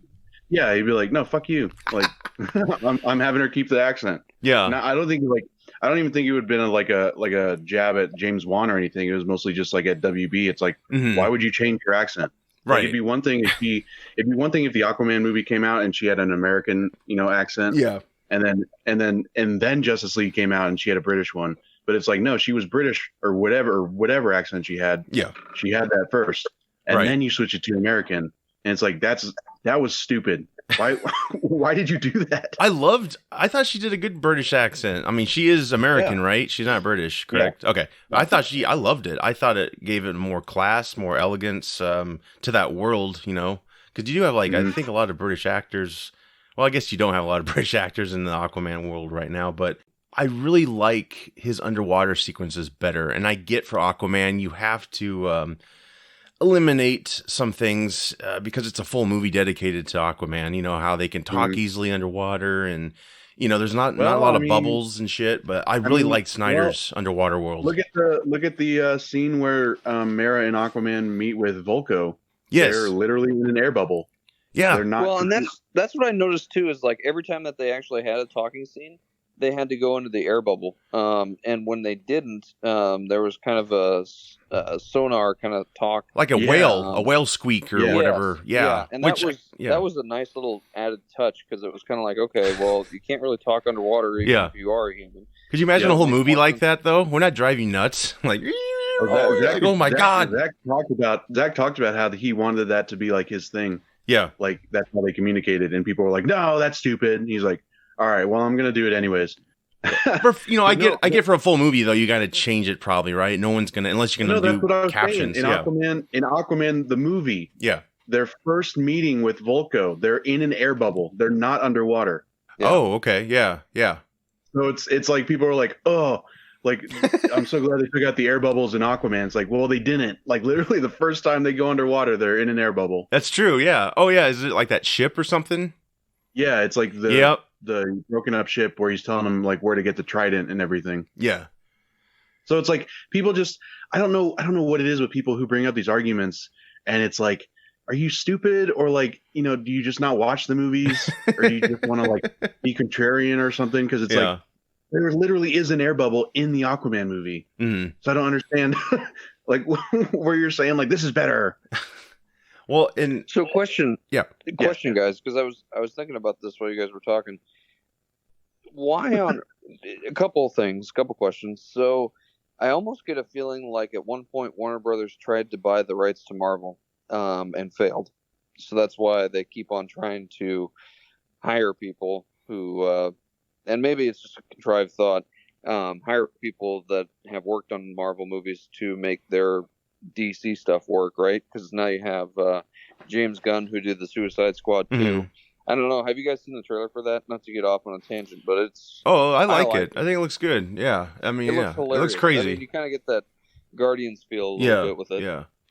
Yeah. He'd be like, no, fuck you. Like, I'm having her keep the accent. Yeah. Now, I don't even think it would have been like a jab at James Wan or anything. It was mostly just like at WB. It's like, why would you change your accent? Right. Like, it'd be one thing if the Aquaman movie came out and she had an American, accent. Yeah. And then Justice League came out and she had a British one. But it's like, no, she was British or whatever accent she had. Yeah. She had that first. And then you switch it to American. And it's like, that was stupid. Why did you do that? I thought she did a good British accent. I mean, she is American, right? She's not British, correct? Yeah. Okay. I loved it. I thought it gave it more class, more elegance to that world, because you do have I think a lot of British actors. Well, I guess you don't have a lot of British actors in the Aquaman world right now, but I really like his underwater sequences better. And I get for Aquaman, you have to eliminate some things because it's a full movie dedicated to Aquaman. How they can talk easily underwater, and there's not a lot of bubbles and shit. But I really like Snyder's underwater world. Look at the scene where Mera and Aquaman meet with Volko. Yes, they're literally in an air bubble. Yeah, they're not. Well, and that's what I noticed too. Is like every time that they actually had a talking scene, they had to go into the air bubble. And when they didn't, there was kind of a sonar kind of talk, like a whale squeak or whatever. Yeah. And that was a nice little added touch, because it was kind of like, okay, well, you can't really talk underwater even if you are a human. Could you imagine a whole movie like that though? We're not driving you nuts. Like, oh my God. Zach talked about how he wanted that to be like his thing. Yeah. Like, that's how they communicated, and people were like, no, that's stupid. And he's like, all right, well, I'm gonna do it anyways. I get for a full movie though, you got to change it probably, right? No one's gonna, unless you're gonna do captions. In Aquaman the movie, their first meeting with Volko, they're in an air bubble. They're not underwater. Yeah. Oh, okay, yeah. So it's like people are like, oh, like, I'm so glad they took out the air bubbles in Aquaman. It's like, well, they didn't. Like, literally, the first time they go underwater, they're in an air bubble. That's true. Yeah. Oh, yeah. Is it like that ship or something? Yeah, it's like the broken up ship where he's telling them like where to get the trident and everything. Yeah. So it's like people just I don't know what it is with people who bring up these arguments, and it's like, are you stupid, or like, do you just not watch the movies, or do you just want to like be contrarian or something? Because it's like there literally is an air bubble in the Aquaman movie. Mm-hmm. So I don't understand like where you're saying like this is better. Well, question, guys, because I was thinking about this while you guys were talking. Why on a couple questions. So I almost get a feeling like at one point Warner Brothers tried to buy the rights to Marvel and failed. So that's why they keep on trying to hire people who, and maybe it's just a contrived thought, hire people that have worked on Marvel movies to make their DC stuff work, right? Because now you have James Gunn, who did the Suicide Squad 2. Mm-hmm. I don't know. Have you guys seen the trailer for that? Not to get off on a tangent, but it's... Oh, I like it. I think it looks good. Yeah. I mean, it looks crazy. I mean, you kind of get that Guardians feel a little bit with it.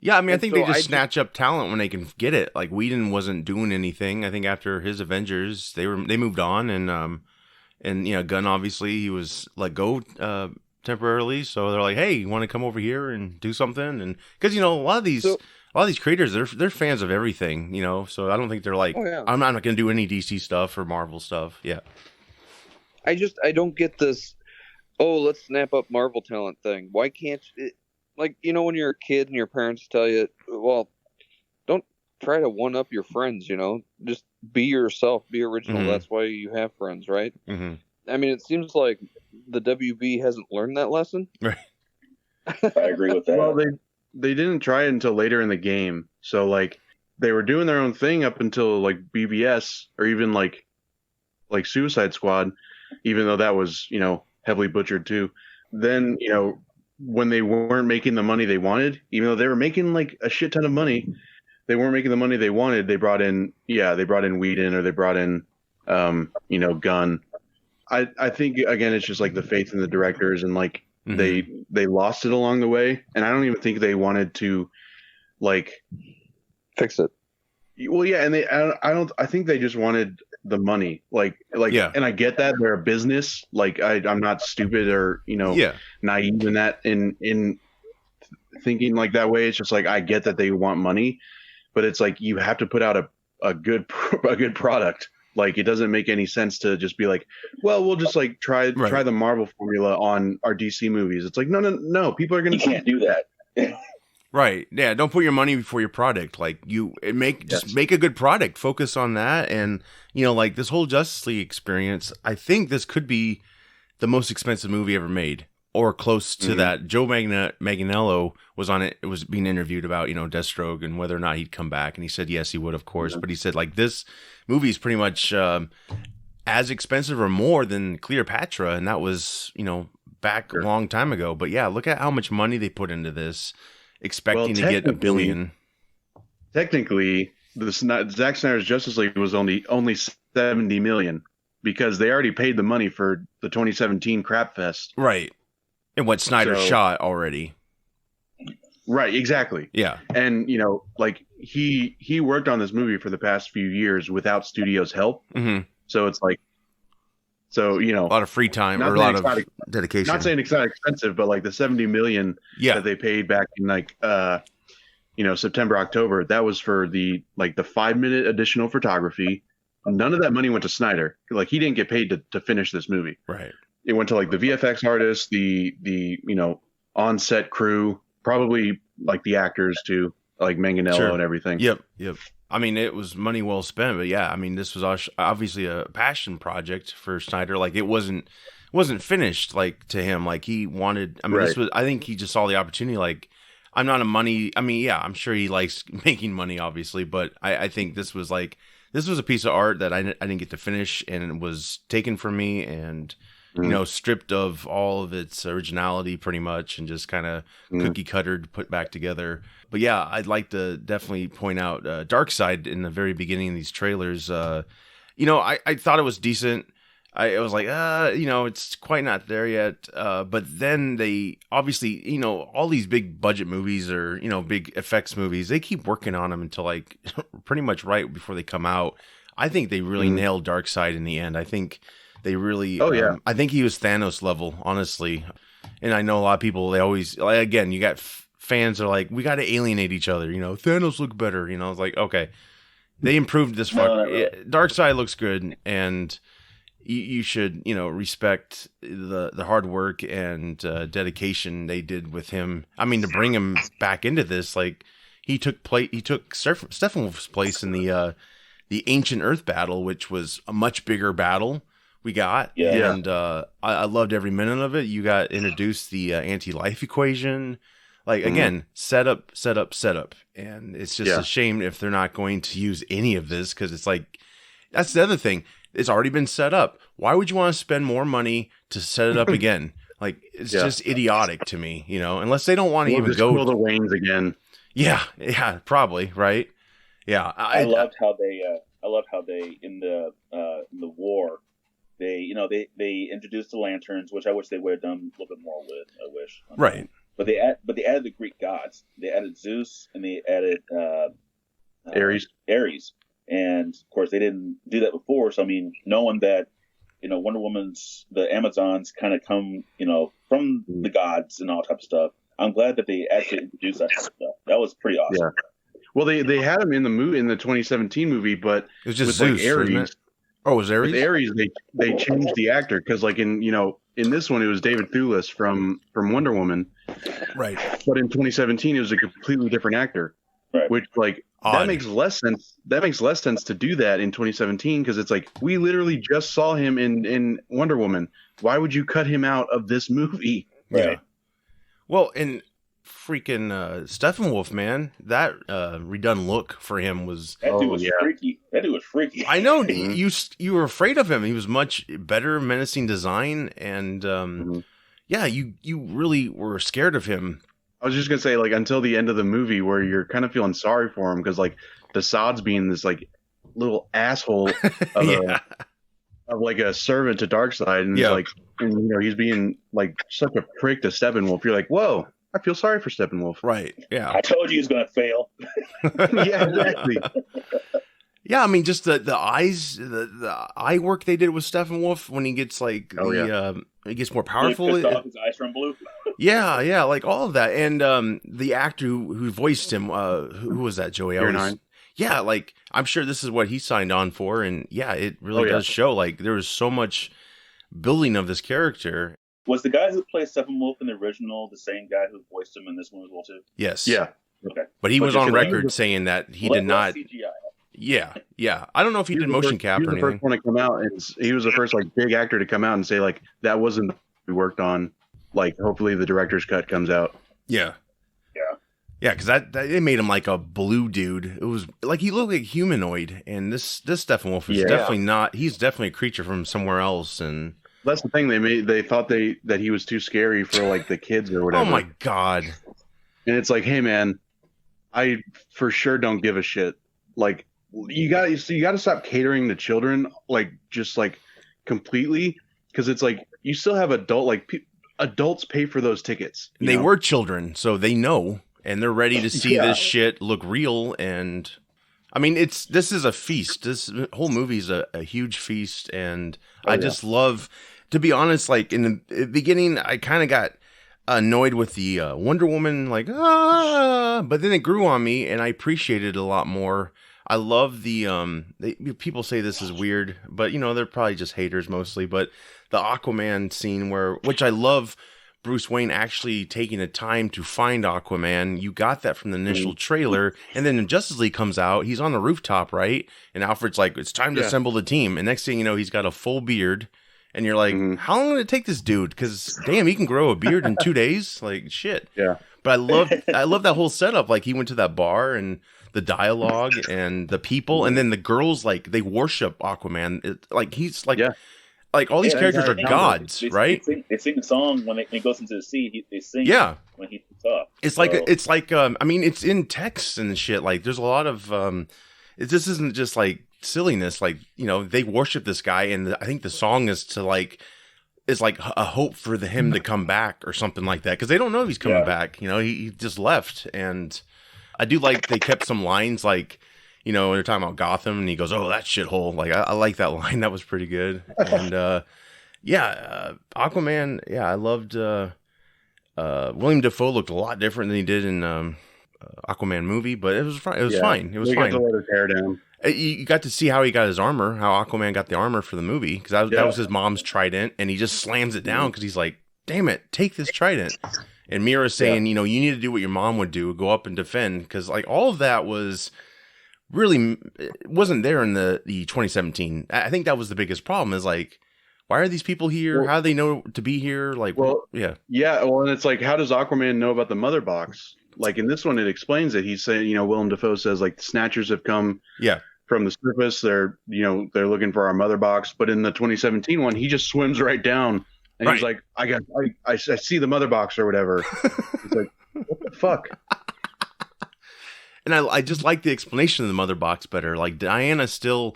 Yeah, I mean, I think they just snatch up talent when they can get it. Like, Whedon wasn't doing anything. I think after his Avengers, they moved on, and Gunn, obviously, he was let go temporarily. So they're like, hey, you want to come over here and do something? And because, a lot of these creators, they're fans of everything, so I don't think they're like, I'm not going to do any DC stuff or Marvel stuff. Yeah. I don't get this, let's snap up Marvel talent thing. Why can't when you're a kid and your parents tell you, well, don't try to one up your friends, just be yourself, be original. Mm-hmm. That's why you have friends, right? Mm-hmm. I mean, it seems like the WB hasn't learned that lesson. Right. I agree with that. Well, they didn't try it until later in the game. So like they were doing their own thing up until like BVS or even like Suicide Squad, even though that was, heavily butchered too. Then, when they weren't making the money they wanted, even though they were making like a shit ton of money, they weren't making the money they wanted. They brought in Whedon, or they brought in, Gunn. I think again, it's just like the faith in the directors, and like, They lost it along the way, and I don't even think they wanted to like fix it. Well, yeah, and I think they just wanted the money, yeah. And I get that they're a business. Like I'm not stupid or naive in that in thinking like that way. It's just like I get that they want money, but it's like you have to put out a good product. Like it doesn't make any sense to just be like, well, we'll just like try the Marvel formula on our DC movies. It's like no, people are gonna. You can't do that. Right. Yeah. Don't put your money before your product. Like just make a good product. Focus on that. And, like this whole Justice League experience, I think this could be the most expensive movie ever made or close to that. Joe Manganiello was on it. It was being interviewed about, Deathstroke and whether or not he'd come back. And he said, yes, he would, of course. Mm-hmm. But he said like this movie is pretty much as expensive or more than Cleopatra. And that was, back a long time ago. But yeah, look at how much money they put into this. Expecting to get $1 billion. Technically, Zack Snyder's Justice League was only $70 million because they already paid the money for the 2017 Crap Fest. Right. And what Snyder shot already. Right, exactly. Yeah. And, like he worked on this movie for the past few years without studio's help. Mm-hmm. So it's like, a lot of free time or a lot of dedication. Not saying it's not expensive, but like the $70 million that they paid back in like September, October, that was for the 5-minute additional photography. None of that money went to Snyder. Like he didn't get paid to finish this movie. Right. It went to like the VFX artists, the on-set crew, probably like the actors too, like Manganiello and everything. Yep. I mean, it was money well spent, but yeah, I mean, this was obviously a passion project for Snyder. Like it wasn't finished like to him. Like he wanted, this was, I think he just saw the opportunity. Like I'm not I'm sure he likes making money obviously, but I think this was a piece of art that I didn't get to finish and it was taken from me and, stripped of all of its originality pretty much and just kind of cookie cuttered put back together. But yeah, I'd like to definitely point out Darkseid in the very beginning of these trailers. I thought it was decent. I was like, it's quite not there yet. But then they obviously, all these big budget movies or, big effects movies, they keep working on them until like pretty much right before they come out. I think they really nailed Darkseid in the end. I think they really, I think he was Thanos level, honestly. And I know a lot of people, they always, again, you got fans are like, we got to alienate each other. Thanos look better. I was like, okay, they improved this. Darkseid looks good, and you should, respect the hard work and dedication they did with him. I mean, to bring him back into this, like he took Steppenwolf's place in the Ancient Earth battle, which was a much bigger battle. We got, and I loved every minute of it. You got introduced the anti-life equation. Like, again, set up. And it's just a shame if they're not going to use any of this because it's like, that's the other thing. It's already been set up. Why would you want to spend more money to set it up again? Like, it's just idiotic to me, unless they don't want to even go. Kill the Waynes again. Yeah, probably, right? Yeah. I loved how they, in the war, they introduced the lanterns, which I wish they would have done a little bit more with. I wish. Right. But they added the Greek gods. They added Zeus and they added Ares. And of course they didn't do that before. So I mean, knowing that Wonder Woman's the Amazons kind of come from the gods and all type of stuff. I'm glad that they actually introduced that stuff. That was pretty awesome. Yeah. Well, they had him in the 2017 movie, but it was just Zeus, Ares. Wasn't it? Oh, it was Ares? With Ares, they changed the actor because, like in this one, it was David Thewlis from Wonder Woman, right? But in 2017, it was a completely different actor, right? Which that makes less sense. That makes less sense to do that in 2017 because it's like we literally just saw him in Wonder Woman. Why would you cut him out of this movie? Right. Yeah. Well, and freaking Steppenwolf, man, that redone look for him was freaky. That dude was freaky. I know you were afraid of him. He was much better, menacing design, and you really were scared of him. I was just gonna say, like, until the end of the movie, where you're kind of feeling sorry for him because, like, Desaad's being this like little asshole of like a servant to Darkseid, and it's like and he's being like such a prick to Steppenwolf. You're like, whoa, I feel sorry for Steppenwolf. Right. Yeah. I told you he was going to fail. Yeah, exactly. Yeah, I mean, just the eyes, the eye work they did with Steppenwolf when he gets like he gets more powerful. Like his eyes turn blue. Yeah, like all of that, and the actor who voiced him, who was that? Joey. Yeah, like I'm sure this is what he signed on for, and yeah, it really does show. Like there was so much building of this character. Was the guy who played Steppenwolf in the original the same guy who voiced him in this one as well too? Yes. Yeah. Okay. But he was on record saying that he did not. CGI. Yeah. I don't know if he did motion cap or anything. He was the first one to come out, and he was the first like big actor to come out and say like that wasn't we worked on. Like hopefully the director's cut comes out. Yeah, because that it made him like a blue dude. It was like he looked like humanoid, and this Steppenwolf is definitely not. He's definitely a creature from somewhere else, and that's the thing. They thought that he was too scary for like the kids or whatever. Oh my god! And it's like, hey man, I for sure don't give a shit. Like you got to stop catering to children, like just like completely, because it's like you still have adults pay for those tickets. They were children, so they know, and they're ready to see this shit look real. And I mean, this is a feast. This whole movie is a huge feast, and I just love. To be honest, like in the beginning, I kind of got annoyed with the Wonder Woman, like but then it grew on me, and I appreciated it a lot more. I love the people say this is weird, but they're probably just haters mostly. But the Aquaman scene which I love, Bruce Wayne actually taking the time to find Aquaman. You got that from the initial trailer, and then Justice League comes out. He's on the rooftop, right? And Alfred's like, "It's time to assemble the team." And next thing you know, he's got a full beard, and you're like, "How long did it take this dude? Because damn, he can grow a beard in 2 days. Like shit." Yeah. But I love that whole setup. Like he went to that bar and the dialogue and the people, and then the girls like they worship Aquaman. Like he's like, like all these characters are gods, right? They sing the song when he goes into the sea. They sing when he puts up. It's like I mean, it's in text and shit. Like there's a lot of this isn't just like silliness. Like they worship this guy, and I think the song is to like. Is like a hope for him to come back or something like that, because they don't know if he's coming back. He just left, and I do like they kept some lines like they're talking about Gotham, and he goes, "Oh, that shithole." Like I like that line. That was pretty good. And Aquaman. Yeah, I loved. William Dafoe looked a lot different than he did in Aquaman movie, but it was fine. It was fine. It was fine. Got to let his hair down. You got to see how he got his armor, how Aquaman got the armor for the movie, because that was his mom's trident, and he just slams it down because he's like, "Damn it, take this trident." And Mira's saying, you need to do what your mom would do, go up and defend, because like all of that was really wasn't there in the 2017. I think that was the biggest problem. Is like, why are these people here? How do they know to be here? Like, Well, and it's like, how does Aquaman know about the mother box? Like in this one, it explains it. He's saying, Willem Dafoe says like the Snatchers have come from the surface. They're, they're looking for our mother box. But in the 2017 one, he just swims right down and he's like, I see the mother box or whatever. It's like, what the fuck? And I just like the explanation of the mother box better. Like Diana still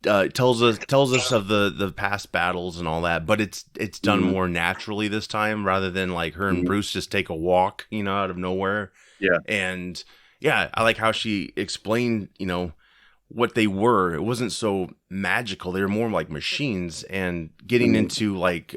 tells us of the past battles and all that, but it's done more naturally this time, rather than like her and Bruce just take a walk, out of nowhere. Yeah. And I like how she explained, what they were. It wasn't so magical. They were more like machines. And getting into like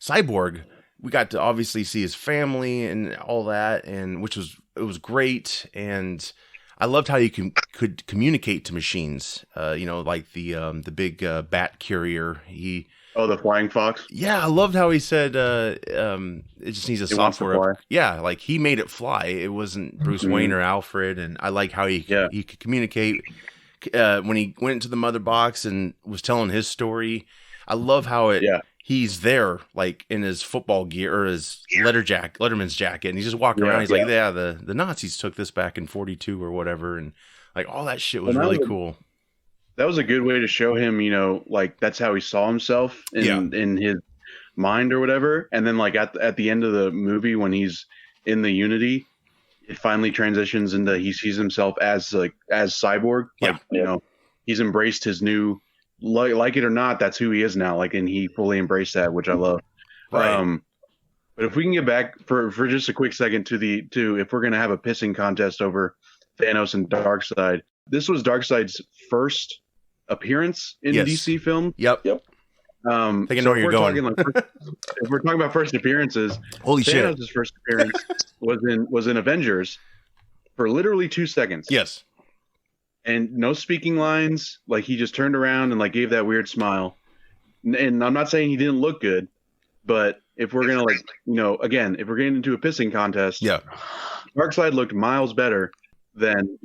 Cyborg, we got to obviously see his family and all that, and it was great. And I loved how you could communicate to machines, like the big bat carrier. The flying fox. Yeah, I loved how he said it just needs a software. Yeah, like he made it fly. It wasn't Bruce Wayne or Alfred, and I like how he could communicate when he went into the mother box and was telling his story. I love how he's there, like in his football gear or his Letterman's jacket, and he's just walking around. He's like, the Nazis took this back in 42 or whatever, and like all that shit was really cool. That was a good way to show him, like that's how he saw himself in his mind or whatever. And then like at the end of the movie, when he's in the Unity, it finally transitions into he sees himself as Cyborg. Like, he's embraced his new like it or not, that's who he is now. Like, and he fully embraced that, which I love. Right. But if we can get back for just a quick second to if we're gonna have a pissing contest over Thanos and Darkseid, this was Darkseid's first appearance in DC film. Yep. Yep. I think I know where you're going. If we're talking about first appearances, holy shit! Thanos' first appearance was in Avengers for literally 2 seconds. Yes. And no speaking lines. Like, he just turned around and like gave that weird smile. And I'm not saying he didn't look good, but if we're gonna again, if we're getting into a pissing contest, Darkseid looked miles better than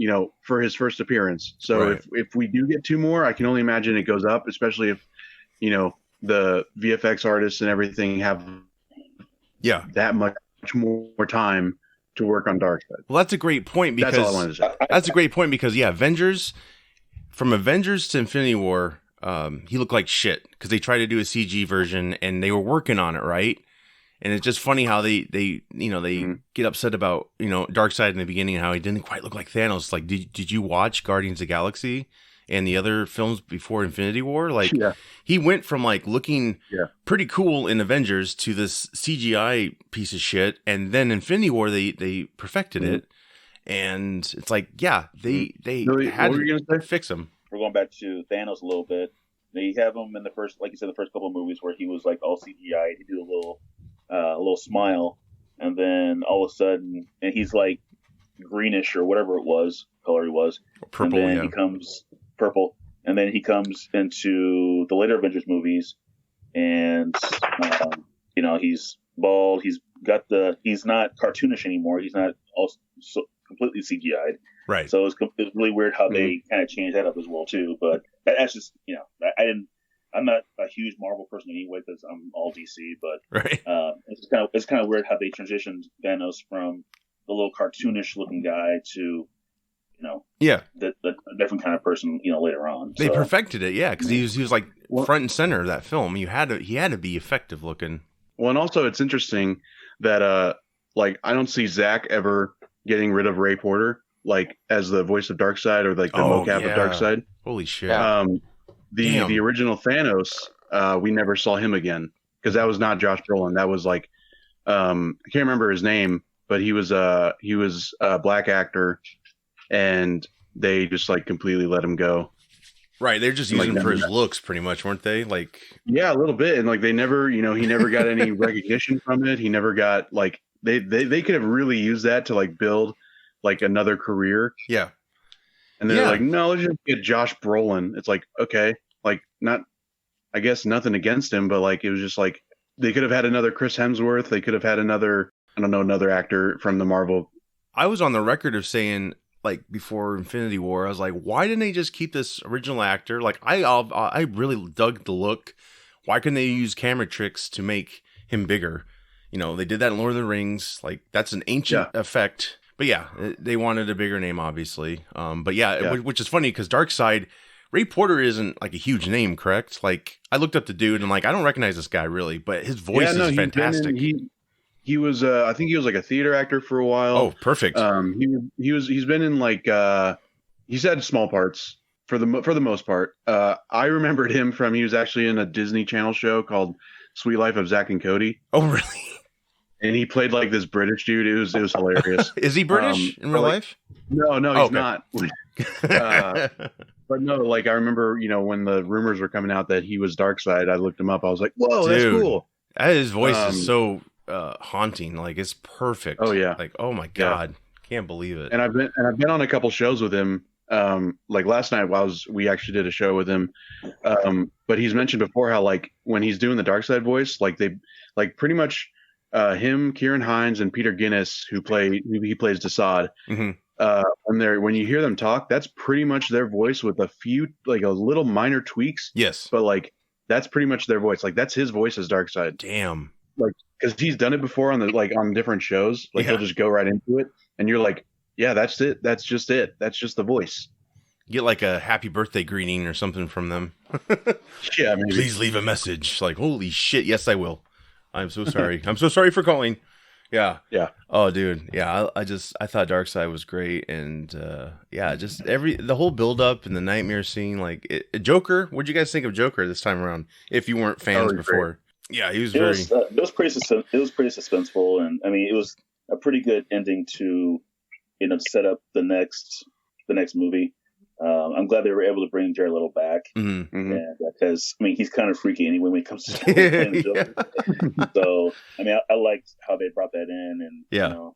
for his first appearance. So if we do get 2 more, I can only imagine it goes up, especially if the VFX artists and everything have that much more time to work on Darkseid. Well, that's a great point because that's all I wanted to say. That's a great point because Avengers to Infinity War, he looked like shit because they tried to do a CG version and they were working on it, right? And it's just funny how they get upset about Darkseid in the beginning and how he didn't quite look like Thanos. Like, did you watch Guardians of the Galaxy and the other films before Infinity War? Like, he went from like looking pretty cool in Avengers to this CGI piece of shit, and then Infinity War they perfected it, and it's like they had to fix him. We're going back to Thanos a little bit. They have him in the first, like you said, the first couple of movies where he was like all CGI. He did a little smile, and then all of a sudden, and he's like greenish or whatever it was, color he was. Purple, and then he comes purple, and then he comes into the later Avengers movies, and he's bald. He's not cartoonish anymore. He's not so completely CGI'd. Right. So it's really weird how they kind of changed that up as well too. But that's just I'm not a huge Marvel person anyway because I'm all DC. But it's kind of weird how they transitioned Thanos from the little cartoonish looking guy to the different kind of person later on. They perfected it, because he was like front and center of that film. He had to be effective looking. Well, and also it's interesting that I don't see Zach ever getting rid of Ray Porter like as the voice of Darkseid or like the mocap of Darkseid. Holy shit! The original Thanos, we never saw him again because that was not Josh Brolin. That was like I can't remember his name, but he was a black actor, and they just like completely let him go. Right, they're just using him for his looks, pretty much, weren't they? Like, a little bit, and like they never, he never got any recognition from it. He never got like they could have really used that to like build like another career. Yeah, and they're like, no, let's just get Josh Brolin. It's like, okay, like I guess nothing against him, but like it was just like they could have had another Chris Hemsworth. They could have had another actor from the Marvel. I was on the record of saying, like, before Infinity War, I was like, why didn't they just keep this original actor? Like, I really dug the look. Why couldn't they use camera tricks to make him bigger? They did that in Lord of the Rings. Like, that's an ancient effect. But they wanted a bigger name, obviously. Which is funny because Darkseid, Ray Porter isn't like a huge name, correct? Like, I looked up the dude and like, I don't recognize this guy really, but his voice is fantastic. He was, I think he was like a theater actor for a while. Oh, perfect. He's been in like, he's had small parts for the most part. I remembered him from, he was actually in a Disney Channel show called Sweet Life of Zack and Cody. Oh, really? And he played like this British dude. It was hilarious. Is he British in real life? No, he's not. But no, like I remember, when the rumors were coming out that he was Darkseid, I looked him up. I was like, whoa, that's cool. His voice is so haunting. Like, it's perfect. Oh yeah. Like, oh my God. Can't believe it. And I've been on a couple shows with him. Like last night we actually did a show with him. But he's mentioned before how like when he's doing the Darkseid voice, like they like pretty much him, Kieran Hines, and Peter Guinness, he plays Desaad. When you hear them talk, that's pretty much their voice with a few like a little minor tweaks. Yes, but like that's pretty much their voice. Like that's his voice as Darkseid. Damn. Like because he's done it before on different shows. Like he'll just go right into it, and you're like, yeah, that's it. That's just it. That's just the voice. Get like a happy birthday greeting or something from them. Yeah, maybe. Please leave a message. Like, holy shit, yes, I will. I'm so sorry. I'm so sorry for calling. Yeah. Yeah. Oh, dude. Yeah. I thought Darkseid was great. And, just the whole build up and the nightmare scene, like Joker. What'd you guys think of Joker this time around? If you weren't fans before. Great. Yeah. He was it was pretty suspenseful. And I mean, it was a pretty good ending to, to set up the next movie. I'm glad they were able to bring Jared Leto back, because I mean he's kind of freaky anyway when it comes to playing the Joker. So I mean I liked how they brought that in, and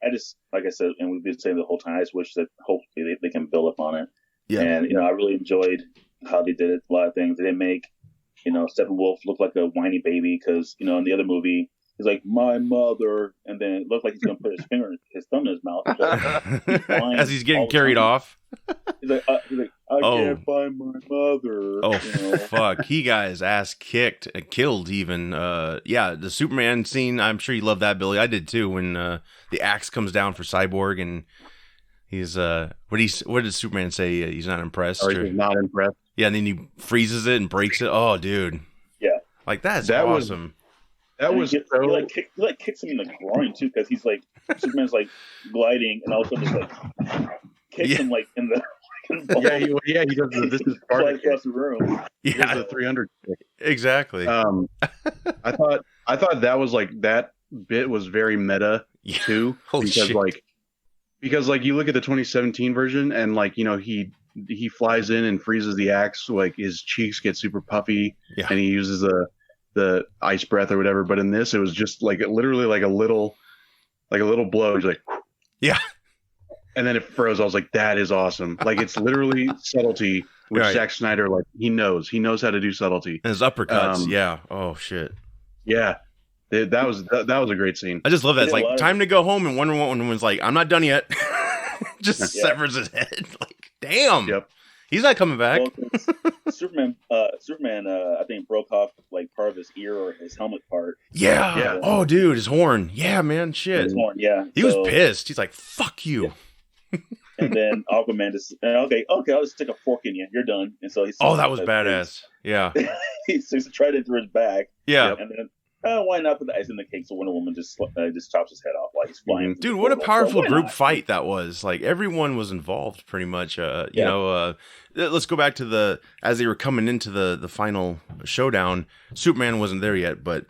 I just, like I said, and we've been saying the whole time, I just wish that hopefully they can build up on it. Yeah, and I really enjoyed how they did it. A lot of things they didn't make Steppenwolf look like a whiny baby, because in the other movie he's like, my mother, and then it looked like he's going to put his thumb in his mouth. As he's getting carried off. He's like, I can't find my mother. Oh, fuck. He got his ass kicked and killed even. The Superman scene, I'm sure you love that, Billy. I did too, when the axe comes down for Cyborg, and he's, what did Superman say? He's not impressed? He's not impressed. Yeah, and then he freezes it and breaks it. Oh, dude. Yeah. Like, that's awesome. He kicks him in the groin too, because he's like, Superman's like gliding, and all of a sudden just like kicks him like in the he does this is part across the room. Yeah, the 300 kick. Exactly. I thought that was like, that bit was very meta too. Because you look at the 2017 version, and he flies in and freezes the axe, like his cheeks get super puffy, and he uses the ice breath or whatever. But in this, it was just like literally like a little blow. He's like, yeah. And then it froze. I was like, that is awesome. Like, it's literally subtlety, which Zack Snyder, like, he knows how to do subtlety. And his uppercuts. Yeah. Oh shit. Yeah. That was a great scene. I just love that. It's like, time to go home, and Wonder Woman's like, I'm not done yet. Just severs his head. Like, damn. Yep. He's not coming back. Well, Superman, I think broke off like part of his ear or his helmet part. Yeah. Oh, dude, his horn. Yeah, man. Shit. His horn. Yeah. He was pissed. He's like, "Fuck you." Yeah. And then Aquaman just okay, I'll just stick a fork in you. You're done. And so he's that was badass. Yeah. He's tried it through his back. Yeah. And then why not put the ice in the cake so Wonder Woman just chops his head off while he's flying? Dude, what a powerful group fight that was. Like, everyone was involved pretty much. Let's go back to as they were coming into the final showdown. Superman wasn't there yet, but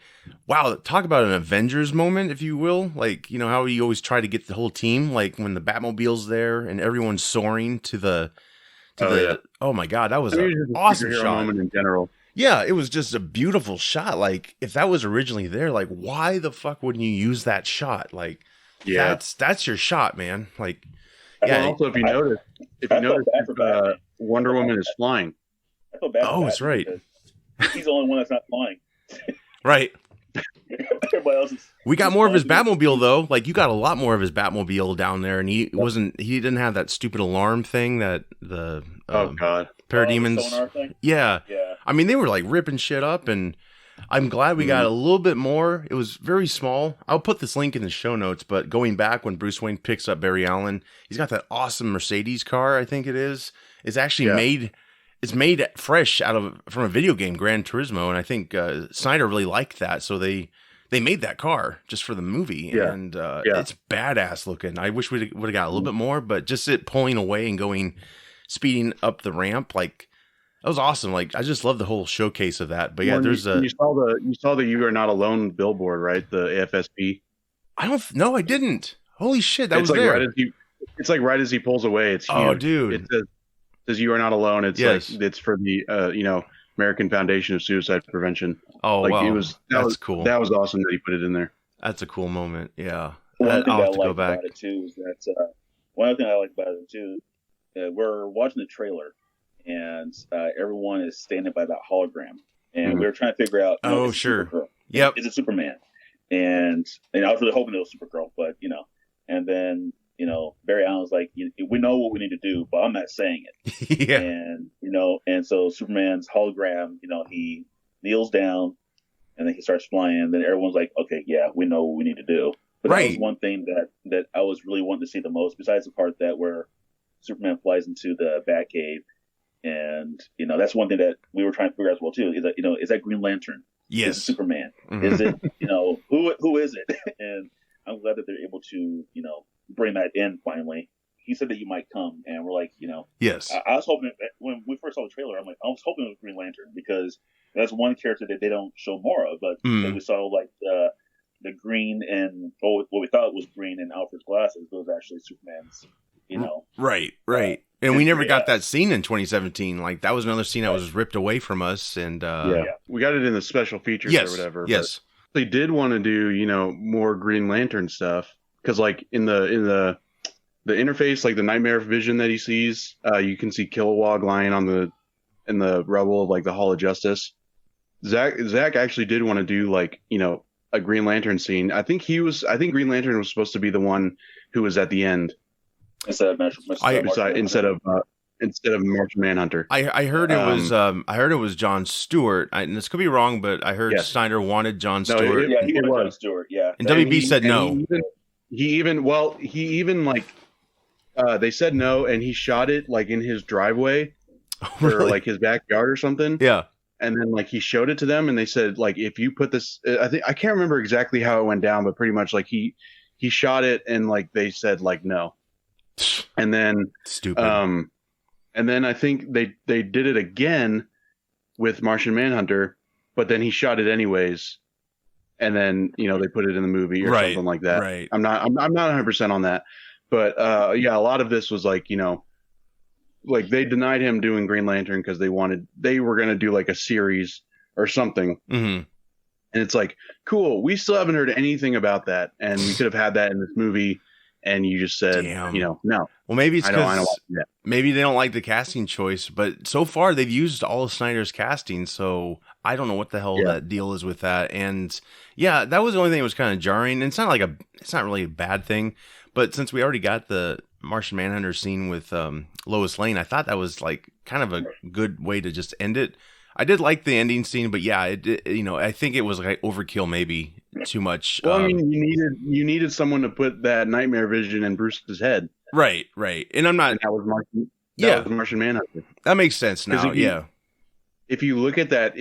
wow, talk about an Avengers moment, if you will. Like, how you always try to get the whole team, like when the Batmobile's there and everyone's soaring oh my God, that was an awesome shot. Moment in general. Yeah, it was just a beautiful shot. Like, if that was originally there, like, why the fuck wouldn't you use that shot? Like, that's your shot, man. Like, Also, if you notice, Wonder Woman is flying. I feel bad. Oh, that's right. He's the only one that's not flying. Right. Everybody else is. We got more of his Batmobile though. Like, you got a lot more of his Batmobile down there, and he didn't have that stupid alarm thing that the Parademons. Sonar thing? Yeah. I mean, they were like ripping shit up, and I'm glad we got a little bit more. It was very small. I'll put this link in the show notes, but going back when Bruce Wayne picks up Barry Allen, he's got that awesome Mercedes car, I think it is. It's actually made fresh from a video game, Gran Turismo, and I think Snyder really liked that, so they made that car just for the movie, and it's badass looking. I wish we would have got a little bit more, but just it pulling away and speeding up the ramp, like, that was awesome. Like, I just love the whole showcase of that. But yeah, you saw the "You Are Not Alone" billboard, right? The AFSP. I didn't. Holy shit, that was like there. It's like right as he pulls away. It's huge. Oh, dude. It says "You Are Not Alone." It's like it's for the American Foundation of Suicide Prevention. Oh, like, wow. That was cool. That was awesome that he put it in there. That's a cool moment. Yeah. One thing I like about it too is that one other thing I like about it too, we're watching the trailer, and everyone is standing by that hologram, and we were trying to figure out. Oh, sure. Yep. Is it Superman? And I was really hoping it was Supergirl, but and then Barry Allen's like, we know what we need to do, but I'm not saying it. Yeah. And and so Superman's hologram, he kneels down, and then he starts flying. And then everyone's like, okay, yeah, we know what we need to do. But that was one thing that I was really wanting to see the most, besides the part where Superman flies into the Batcave. And, that's one thing that we were trying to figure out as well, too, is that, is that Green Lantern? Yes. Is it Superman? Mm-hmm. Is it, who is it? And I'm glad that they're able to, bring that in finally. He said that you might come, and we're like, yes. I was hoping that when we first saw the trailer, I was hoping it was Green Lantern because that's one character that they don't show more of, but we saw like the green and what we thought was green in Alfred's glasses. Those actually Superman's, Right. And we never got that scene in 2017. Like that was another scene that was ripped away from us, and we got it in the special features or whatever. Yes, they did want to do more Green Lantern stuff because like in the interface, like the nightmare vision that he sees, you can see Kilowog lying in the rubble of like the Hall of Justice. Zach actually did want to do like a Green Lantern scene. I think Green Lantern was supposed to be the one who was at the end instead of Martian Manhunter. I heard it was Jon Stewart. And this could be wrong, but I heard Snyder wanted Jon Stewart. He wanted Jon Stewart. Yeah, and WB said no. He even they said no, and he shot it like in his driveway or like his backyard or something. Yeah. And then like he showed it to them, and they said like, if you put this, I can't remember exactly how it went down, but pretty much like he shot it, and like they said like no, and then stupid. And then I think they did it again with Martian Manhunter, but then he shot it anyways, and then they put it in the movie or something like that. Right. I'm not 100% on that, but a lot of this was like like they denied him doing Green Lantern because they were going to do like a series or something. Mm-hmm. And it's like, cool. We still haven't heard anything about that. And we could have had that in this movie. And you just said, no. Well, maybe it's because maybe they don't like the casting choice, but so far they've used all of Snyder's casting. So I don't know what the hell that deal is with that. And that was the only thing that was kind of jarring. And it's not really a bad thing, but since we already got the Martian Manhunter scene with Lois Lane, I thought that was like kind of a good way to just end it. I did like the ending scene, but I think it was like overkill, maybe too much. Well, I mean, you needed someone to put that nightmare vision in Bruce's head, right. And I'm not. And that was Martian. That was Martian Manhunter. That makes sense now. If you look at that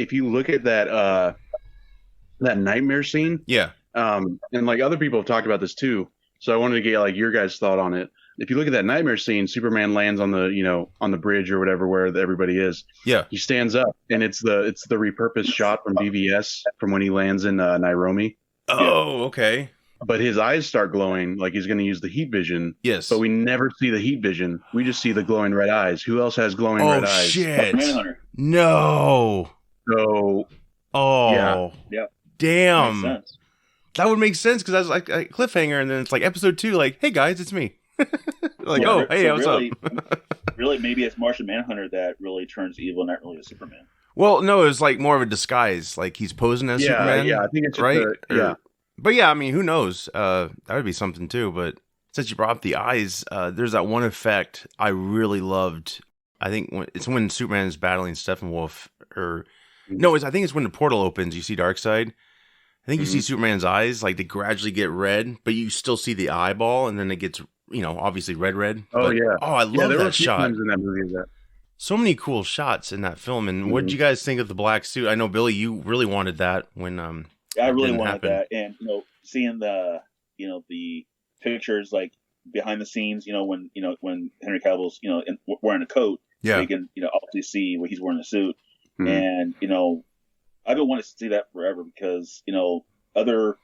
nightmare scene, and like other people have talked about this too, so I wanted to get like your guys' thought on it. If you look at that nightmare scene, Superman lands on the bridge or whatever where everybody is. Yeah. He stands up, and it's the repurposed shot from BVS from when he lands in Nairobi. Oh, okay. But his eyes start glowing like he's going to use the heat vision. Yes. But we never see the heat vision. We just see the glowing red eyes. Who else has glowing red eyes? Oh, shit. No. So. Oh. Yeah. Damn. Makes sense. That would make sense because I was like a cliffhanger, and then it's like episode 2, like, hey guys, it's me. Like, hey, what's up? Really, maybe it's Martian Manhunter that really turns evil, not really a Superman. Well, no, it's like more of a disguise. Like he's posing as Superman. Yeah, I think it's right. But I mean, who knows? That would be something too. But since you brought up the eyes, there's that one effect I really loved. I think it's when Superman is battling Steppenwolf, I think it's when the portal opens. You see Darkseid. I think you see Superman's eyes, like they gradually get red, but you still see the eyeball, and then it gets, obviously red. Oh, yeah. Oh, I love that shot. In that movie, so many cool shots in that film. And what did you guys think of the black suit? I know, Billy, you really wanted that when I really wanted that. And, seeing the, the pictures, like, behind the scenes, when Henry Cavill's, wearing a coat, so you can, obviously see where he's wearing a suit. And, I've been wanting to see that forever because, other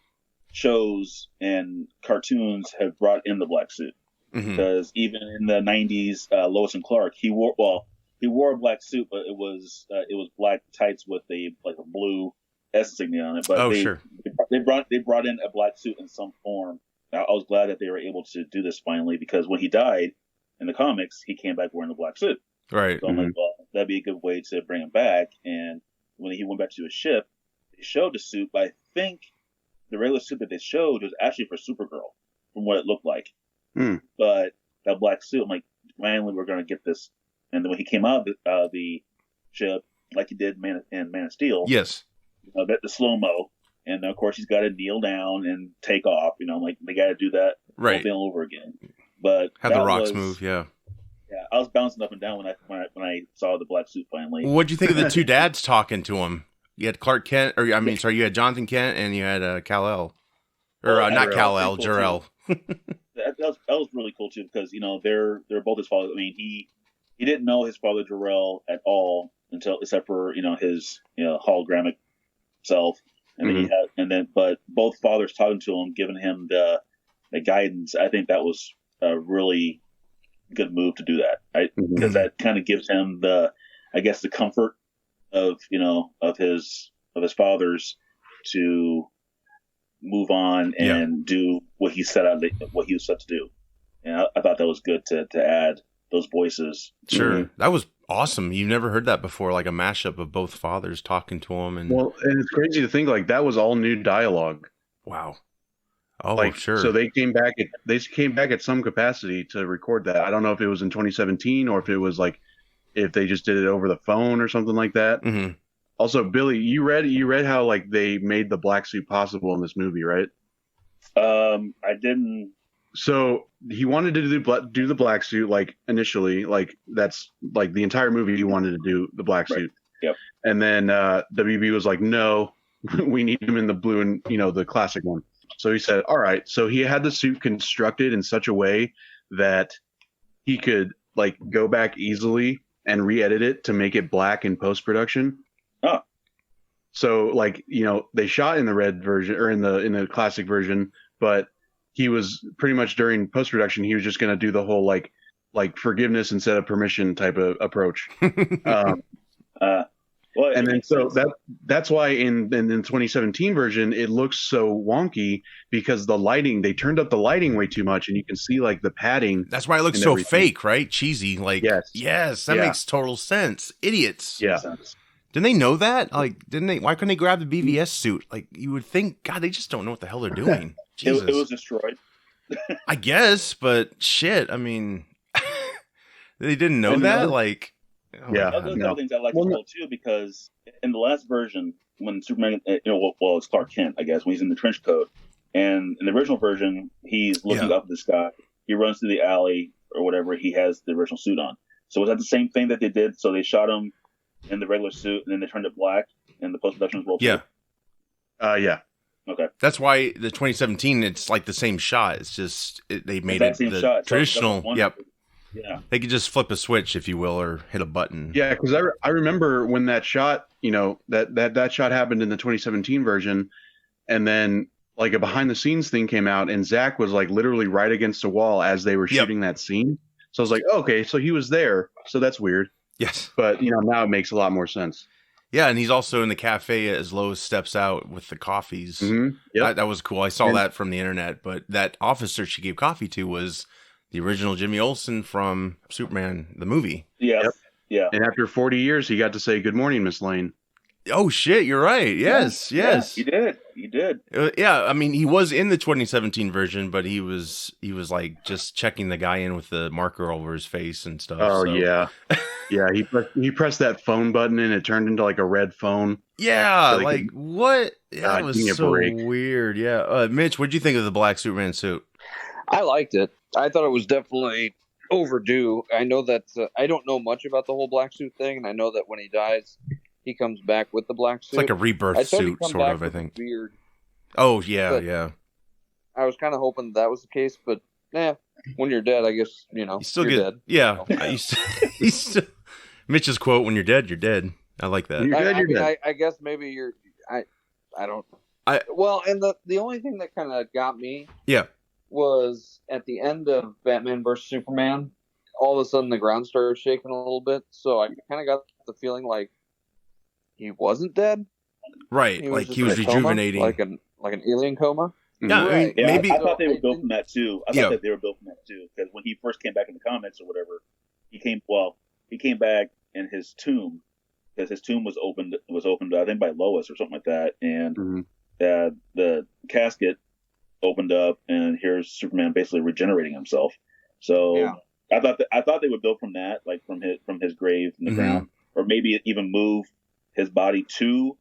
shows and cartoons have brought in the black suit. Because even in the 90s, Lois and Clark, he wore a black suit, but it was black tights with a blue S insignia on it. But they brought in a black suit in some form. I was glad that they were able to do this finally, because when he died in the comics, he came back wearing a black suit. Right. So I'm like, well, that'd be a good way to bring him back. And when he went back to his ship, they showed the suit, but I think the regular suit that they showed was actually for Supergirl, from what it looked like. But that black suit, I'm like, finally we're going to get this. And then when he came out of the ship, like he did in Man of Steel, yes, the slow-mo, and of course he's got to kneel down and take off. Like they got to do that whole thing all over again. But have the Rock's move, Yeah, I was bouncing up and down when I saw the black suit finally. What'd you think of the two dads talking to him? You had Clark Kent, you had Jonathan Kent, and you had Kal-El. Or not Kal-El, Jor-El. That was really cool too, because they're both his father. I mean, he didn't know his father Jor-El at all except for his hologramic self, and but both fathers talking to him, giving him the guidance. I think that was a really good move to do that, because that kind of gives him the comfort of his fathers to move on and do what he what he was set to do. And I thought that was good to add those voices. Sure. That was awesome. You never heard that before, like a mashup of both fathers talking to him. And it's crazy to think like that was all new dialogue. Wow. Oh, sure. So they came back at some capacity to record that. I don't know if it was in 2017 or if it was like if they just did it over the phone or something like that. Mm-hmm. Also, Billy, you read how like they made the black suit possible in this movie, right? I didn't. So he wanted to do the black suit like initially, like that's like the entire movie. He wanted to do the black suit. Yep. And then WB was like, no, we need him in the blue and the classic one. So he said, all right. So he had the suit constructed in such a way that he could like go back easily and re-edit it to make it black in post-production. Oh. So like, they shot in the red version or in the classic version, but he was pretty much during post-production, he was just going to do the whole like forgiveness instead of permission type of approach. And then so that's why in the 2017 version it looks so wonky because they turned up the lighting way too much and you can see like the padding. That's why it looks so fake, right? Cheesy. Like yes, that makes total sense. Idiots. Yeah. Didn't they know that? Like, why couldn't they grab the BVS suit? Like, you would think, God, they just don't know what the hell they're doing. Jesus. It was destroyed. I guess, but shit, I mean, they didn't know that? Like, Those are the things I like to tell too, because in the last version, when Superman, it's Clark Kent, I guess, when he's in the trench coat, and in the original version, he's looking up at the sky. He runs through the alley or whatever. He has the original suit on. So was that the same thing that they did? So they shot him in the regular suit, and then they turned it black in the post-production as well? Yeah. Yeah. Okay. That's why the 2017, it's like the same shot. It's just, they made it the traditional. Yep. Yeah. They could just flip a switch, if you will, or hit a button. Yeah, because I remember when that shot, that shot happened in the 2017 version, and then like a behind-the-scenes thing came out, and Zach was like literally right against the wall as they were shooting that scene. So I was like, okay, so he was there. So that's weird. Yes. But, now it makes a lot more sense. Yeah, and he's also in the cafe as Lois steps out with the coffees. Mm-hmm. Yep. That was cool. I saw that from the internet. But that officer she gave coffee to was the original Jimmy Olsen from Superman, the movie. Yeah. Yep. Yeah. And after 40 years, he got to say, "Good morning, Miss Lane." Oh, shit. You're right. Yes. Yes. Yeah, you did. Yeah. I mean, he was in the 2017 version, but he was like just checking the guy in with the marker over his face and stuff. Oh, yeah. Yeah. He pressed that phone button and it turned into like a red phone. Yeah. So like what? Yeah, that was so weird. Yeah. Mitch, what'd you think of the black Superman suit? I liked it. I thought it was definitely overdue. I know that I don't know much about the whole black suit thing, and I know that when he dies, he comes back with the black suit. It's like a rebirth suit, sort of, I think. Beard. Oh, yeah, yeah. I was kind of hoping that was the case, but when you're dead, I guess, you're dead. Yeah. Mitch's quote, when you're dead, you're dead. I like that. You're dead, you're dead. I guess maybe I don't. Well, and the only thing that kind of got me was at the end of Batman vs. Superman, all of a sudden the ground started shaking a little bit, so I kind of got the feeling like he wasn't dead. Right, he was rejuvenating. Coma, like an alien coma. Yeah, right. Maybe. I thought they were built from that too. I thought that they were built from that too, because when he first came back in the comics or whatever, he came back in his tomb, because his tomb was opened I think by Lois or something like that, and the casket opened up, and here's Superman basically regenerating himself. So I thought they would build from that, like from his grave in the ground, or maybe even move his body to,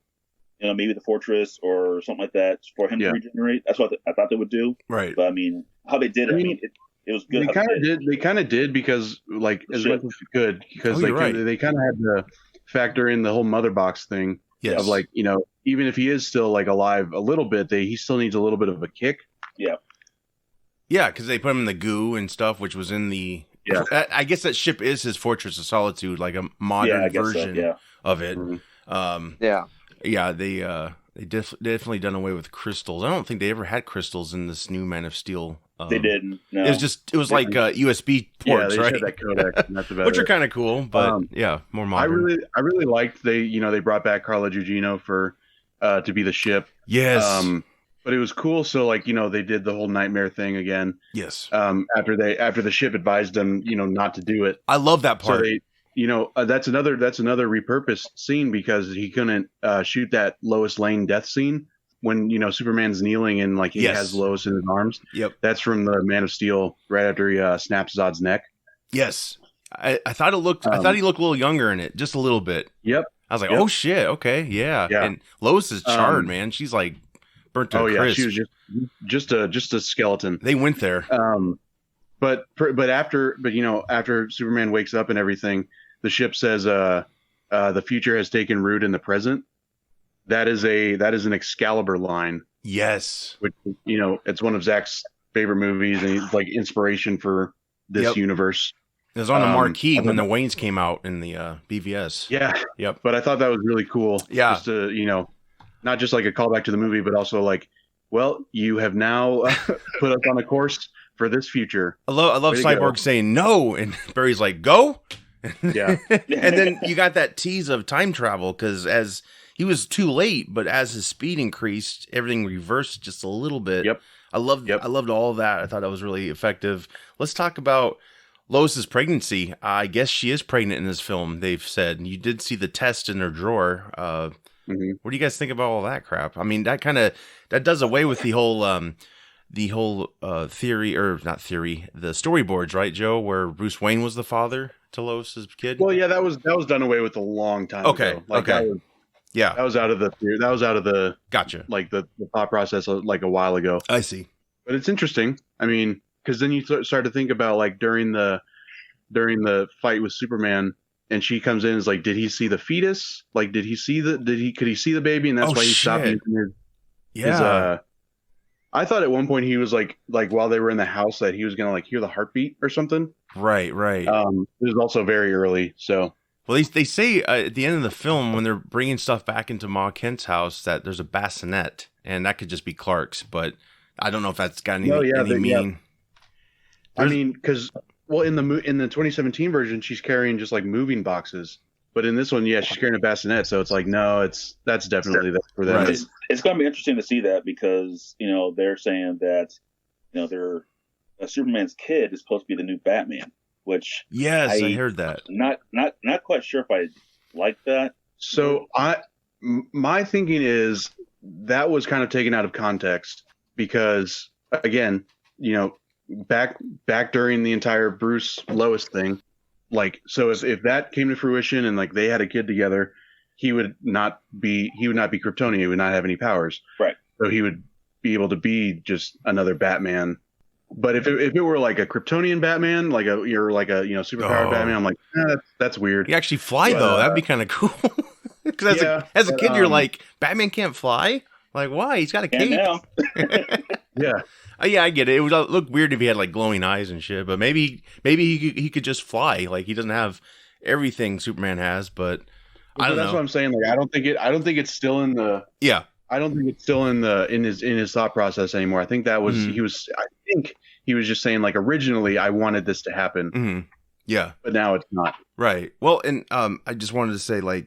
maybe the fortress or something like that for him to regenerate. That's what I thought they would do. Right. But I mean, how they did it, it was good. They kind of did because like as much as they could, because they kind of had to factor in the whole mother box thing of like, even if he is still like alive a little bit, he still needs a little bit of a kick. Yeah, because they put him in the goo and stuff, which was in the. Yeah, I guess that ship is his Fortress of Solitude, like a modern version of it. They definitely done away with crystals. I don't think they ever had crystals in this new Man of Steel. They didn't. No. It was like USB ports, right? That codec, and that's about which are kind of cool, but more modern. I really liked they brought back Carla Gugino for to be the ship. Yes. But it was cool. So they did the whole nightmare thing again. Yes. After the ship advised them, not to do it. I love that part. So that's another repurposed scene because he couldn't shoot that Lois Lane death scene when Superman's kneeling and he has Lois in his arms. Yep. That's from the Man of Steel right after he snaps Zod's neck. Yes. I thought I thought he looked a little younger in it, just a little bit. Yep. I was like, oh shit, okay, yeah. And Lois is charred, man. She's like burnt to a crisp. She was just a skeleton. They went there. But after Superman wakes up and everything, the ship says the future has taken root in the present. That is an Excalibur line. Yes. Which it's one of Zack's favorite movies and he's inspiration for this universe. It was on the marquee when the Waynes came out in the BVS. Yeah. Yep. But I thought that was really cool. Yeah. Just to, not just a callback to the movie, but also you have now put us on a course for this future. I love Cyborg saying no, and Barry's like, go. Yeah. And then you got that tease of time travel because as he was too late, but as his speed increased, everything reversed just a little bit. Yep. I loved all of that. I thought that was really effective. Let's talk about Lois's pregnancy. I guess she is pregnant in this film. They've said you did see the test in her drawer. What do you guys think about all that crap? I mean, that does away with the whole theory, or not theory, the storyboards, right, Joe, where Bruce Wayne was the father to Lois's kid. Well, yeah, that was done away with a long time ago. Okay. That was out of the gotcha. The thought process a while ago. I see. But it's interesting. I mean, because then you start to think about during the fight with Superman. And she comes in and is like, did he see the fetus? Could he see the baby? And that's why he stopped using his, I thought at one point he was like while they were in the house that he was going to hear the heartbeat or something. Right. It was also very early. So, well, they say at the end of the film, when they're bringing stuff back into Ma Kent's house, that there's a bassinet and that could just be Clark's, but I don't know if that's got any meaning. Yeah. I mean, because, well, in the 2017 version, she's carrying just moving boxes, but in this one, she's carrying a bassinet. So it's no, that's definitely for them. Right. It's going to be interesting to see that because they're saying that Superman's kid is supposed to be the new Batman, which I heard that. Not quite sure if I like that. So my thinking is that was kind of taken out of context because again, back during the entire Bruce Lois thing, so if that came to fruition and they had a kid together, he would not be Kryptonian. He would not have any powers. Right. So he would be able to be just another Batman. But if it were a Kryptonian Batman, superpowered Batman, I'm that's weird. He actually fly though. That'd be kind of cool. Because as a kid, you're like, Batman can't fly. Why? He's got a cape. Yeah. Yeah, I get it. It would look weird if he had glowing eyes and shit, but maybe he could just fly. He doesn't have everything Superman has, but I don't know. That's what I'm saying. I don't think it's still in the. Yeah. I don't think it's still in his thought process anymore. I think that was I think he was just saying originally I wanted this to happen. Mm-hmm. Yeah. But now it's not. Right. Well, and I just wanted to say what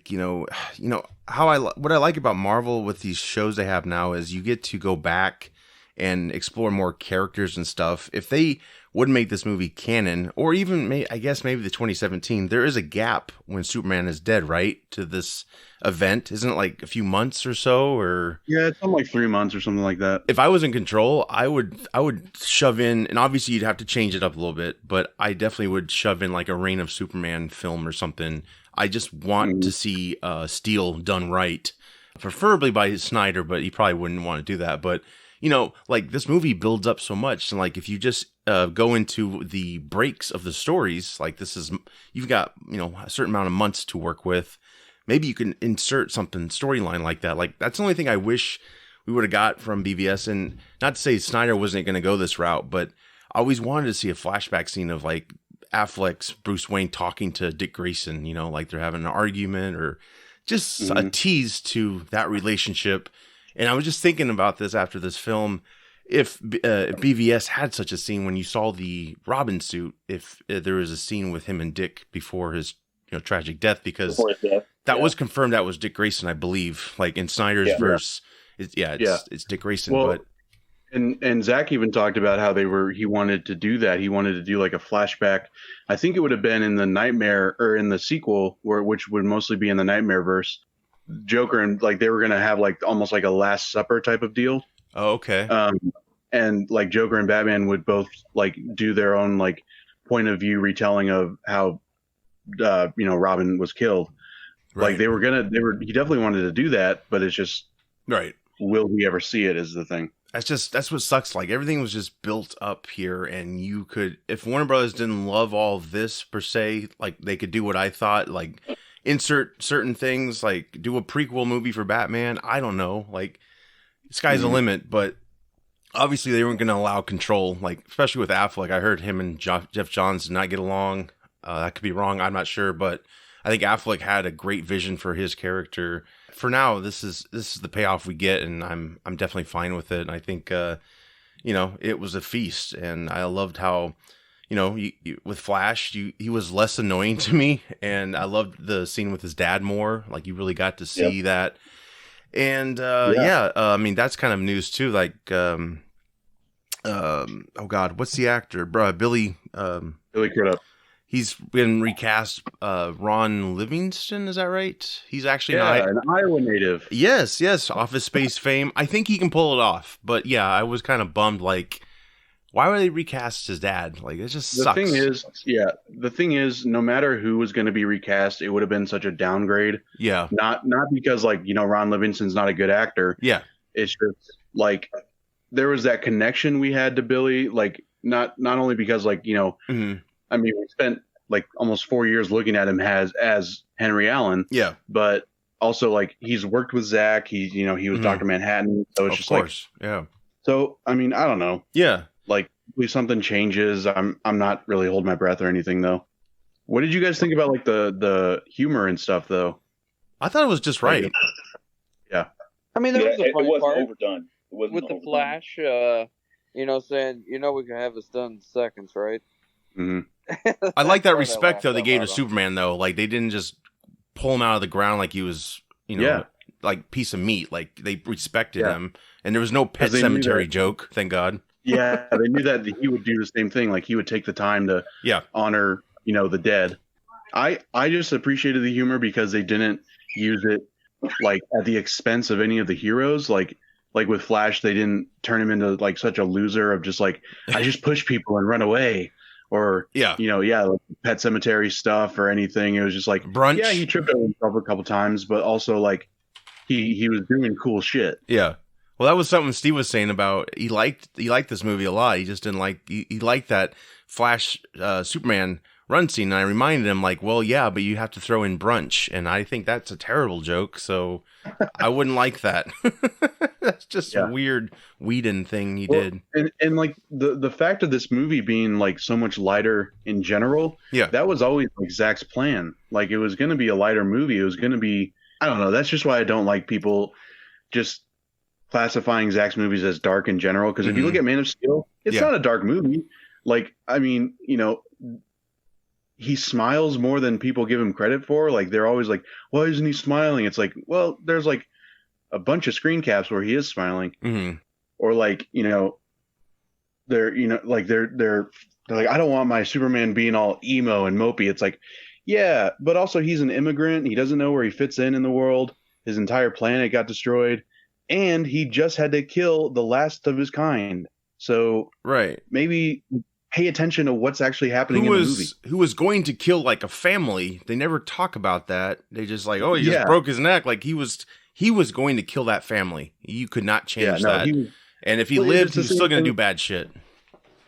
I like about Marvel with these shows they have now is you get to go back and explore more characters and stuff. If they would make this movie canon, or even maybe the 2017, there is a gap when Superman is dead, right? To this event. Isn't it a few months or so? Or yeah, it's something 3 months or something like that. If I was in control, I would shove in, and obviously you'd have to change it up a little bit, but I definitely would shove in a Reign of Superman film or something. I just want to see Steel done right, preferably by Snyder, but he probably wouldn't want to do that. But this movie builds up so much, and if you just go into the breaks of the stories, you've got a certain amount of months to work with. Maybe you can insert something storyline like that. That's the only thing I wish we would have got from BVS. And not to say Snyder wasn't going to go this route, but I always wanted to see a flashback scene of like Affleck's Bruce Wayne talking to Dick Grayson, like they're having an argument or just a tease to that relationship. And I was just thinking about this after this film. If BVS had such a scene when you saw the Robin suit, if there was a scene with him and Dick before his tragic death, because that was confirmed that was Dick Grayson, I believe. Like in Snyder's verse, it's Dick Grayson. Well, but and Zach even talked about how he wanted to do that. He wanted to do like a flashback. I think it would have been in the Nightmare or in the sequel, which would mostly be in the Nightmare verse. Joker and like they were gonna have like almost like a Last Supper type of deal. Oh, okay. And like Joker and Batman would both like do their own like point of view retelling of how Robin was killed. Right. Like he definitely wanted to do that, but it's just right. Will we ever see it is the thing. That's what sucks. Like everything was just built up here, and you could, if Warner Brothers didn't love all of this per se, like they could do what I thought, like insert certain things, like do a prequel movie for Batman. I don't know, like sky's the limit, but obviously they weren't going to allow control, like especially with Affleck. I heard him and Jeff Johns did not get along. That could be wrong. I'm not sure, but I think Affleck had a great vision for his character. For now, this is the payoff we get, and I'm definitely fine with it. And I think it was a feast, and I loved how with Flash, he was less annoying to me, and I loved the scene with his dad more. Like you really got to see that. And I mean that's kind of news too. Like oh God, what's the actor? Billy Crudup. He's been recast. Ron Livingston, is that right? He's actually an Iowa native. Yes, Office Space fame. I think he can pull it off. But yeah, I was kind of bummed. Like, why would they recast his dad? Like, it just sucks. The thing is, no matter who was going to be recast, it would have been such a downgrade. Yeah. Not because like Ron Livingston's not a good actor. Yeah. It's just like there was that connection we had to Billy. Like not only because like I mean, we spent like almost 4 years looking at him as Henry Allen. Yeah. But also like he's worked with Zach. He was Dr. Manhattan. So it's yeah. So I mean, I don't know. Yeah. Like if something changes, I'm not really holding my breath or anything though. What did you guys think about like the humor and stuff though? I thought it was just right. Yeah. I mean, there was a funny it wasn't part overdone. It wasn't with overdone. The Flash. Saying we can have this done in seconds, right? Mm-hmm. I like that respect though they gave to Superman though. Like they didn't just pull him out of the ground like he was, like piece of meat. Like they respected him, and there was no Pet Cemetery joke. Thank God. Yeah, they knew that he would do the same thing. Like he would take the time to honor, the dead. I just appreciated the humor because they didn't use it like at the expense of any of the heroes. Like with Flash, they didn't turn him into like such a loser of just like I just push people and run away. Or like Pet Cemetery stuff or anything. It was just like Brunch. Yeah, he tripped over himself a couple times, but also like he was doing cool shit. Yeah. Well, that was something Steve was saying about he liked this movie a lot. He just didn't like he liked that Flash Superman run scene. And I reminded him like, well, yeah, but you have to throw in brunch, and I think that's a terrible joke. So I wouldn't like that. That's just a weird Whedon thing he did. And like the fact of this movie being like so much lighter in general, that was always like Zach's plan. Like it was going to be a lighter movie. It was going to be, I don't know. That's just why I don't like people just classifying Zach's movies as dark in general. Because if you look at Man of Steel, it's not a dark movie. Like, I mean, he smiles more than people give him credit for. Like they're always like, why isn't he smiling? It's like, well, there's like a bunch of screen caps where he is smiling, or like they're like, I don't want my Superman being all emo and mopey. It's like, yeah, but also he's an immigrant. He doesn't know where he fits in the world. His entire planet got destroyed, and he just had to kill the last of his kind. So maybe pay attention to what's actually happening in the movie. Who was going to kill like a family? They never talk about that. They just like, oh, he just broke his neck. Like he was going to kill that family. You could not change that. And if he lived, he was still going to do bad shit.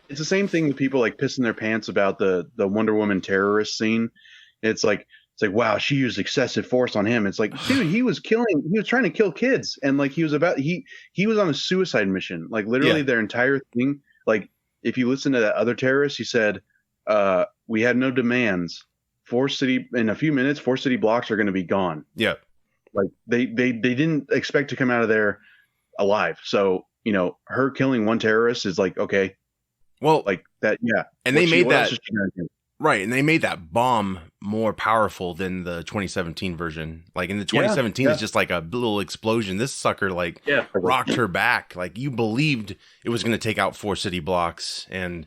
It's the same thing with people like pissing their pants about the Wonder Woman terrorist scene. It's like it's like, wow, she used excessive force on him. It's like, dude, he was trying to kill kids, and like he was on a suicide mission. Like literally their entire thing. Like if you listen to that other terrorist, he said, we had no demands. In a few minutes, 4 city blocks are going to be gone. Yeah. Like they didn't expect to come out of there alive. So, her killing one terrorist is like, okay. Well, like that. Yeah. And they made that right. And they made that bomb more powerful than the 2017 version. Like in the 2017, it's just like a little explosion. This sucker rocked her back. Like you believed it was going to take out 4 city blocks. And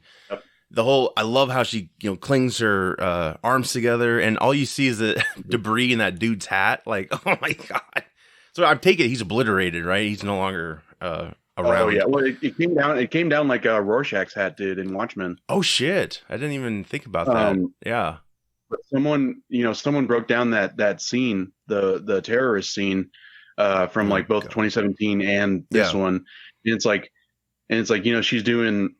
I love how she, clings her arms together, and all you see is the debris in that dude's hat. Like, oh my God. So I take it he's obliterated, right? He's no longer around. Oh yeah. Well, it came down like Rorschach's hat did in Watchmen. Oh shit. I didn't even think about that. Yeah. But someone broke down that scene, the terrorist scene, from like both 2017 and this one. And it's like, she's doing.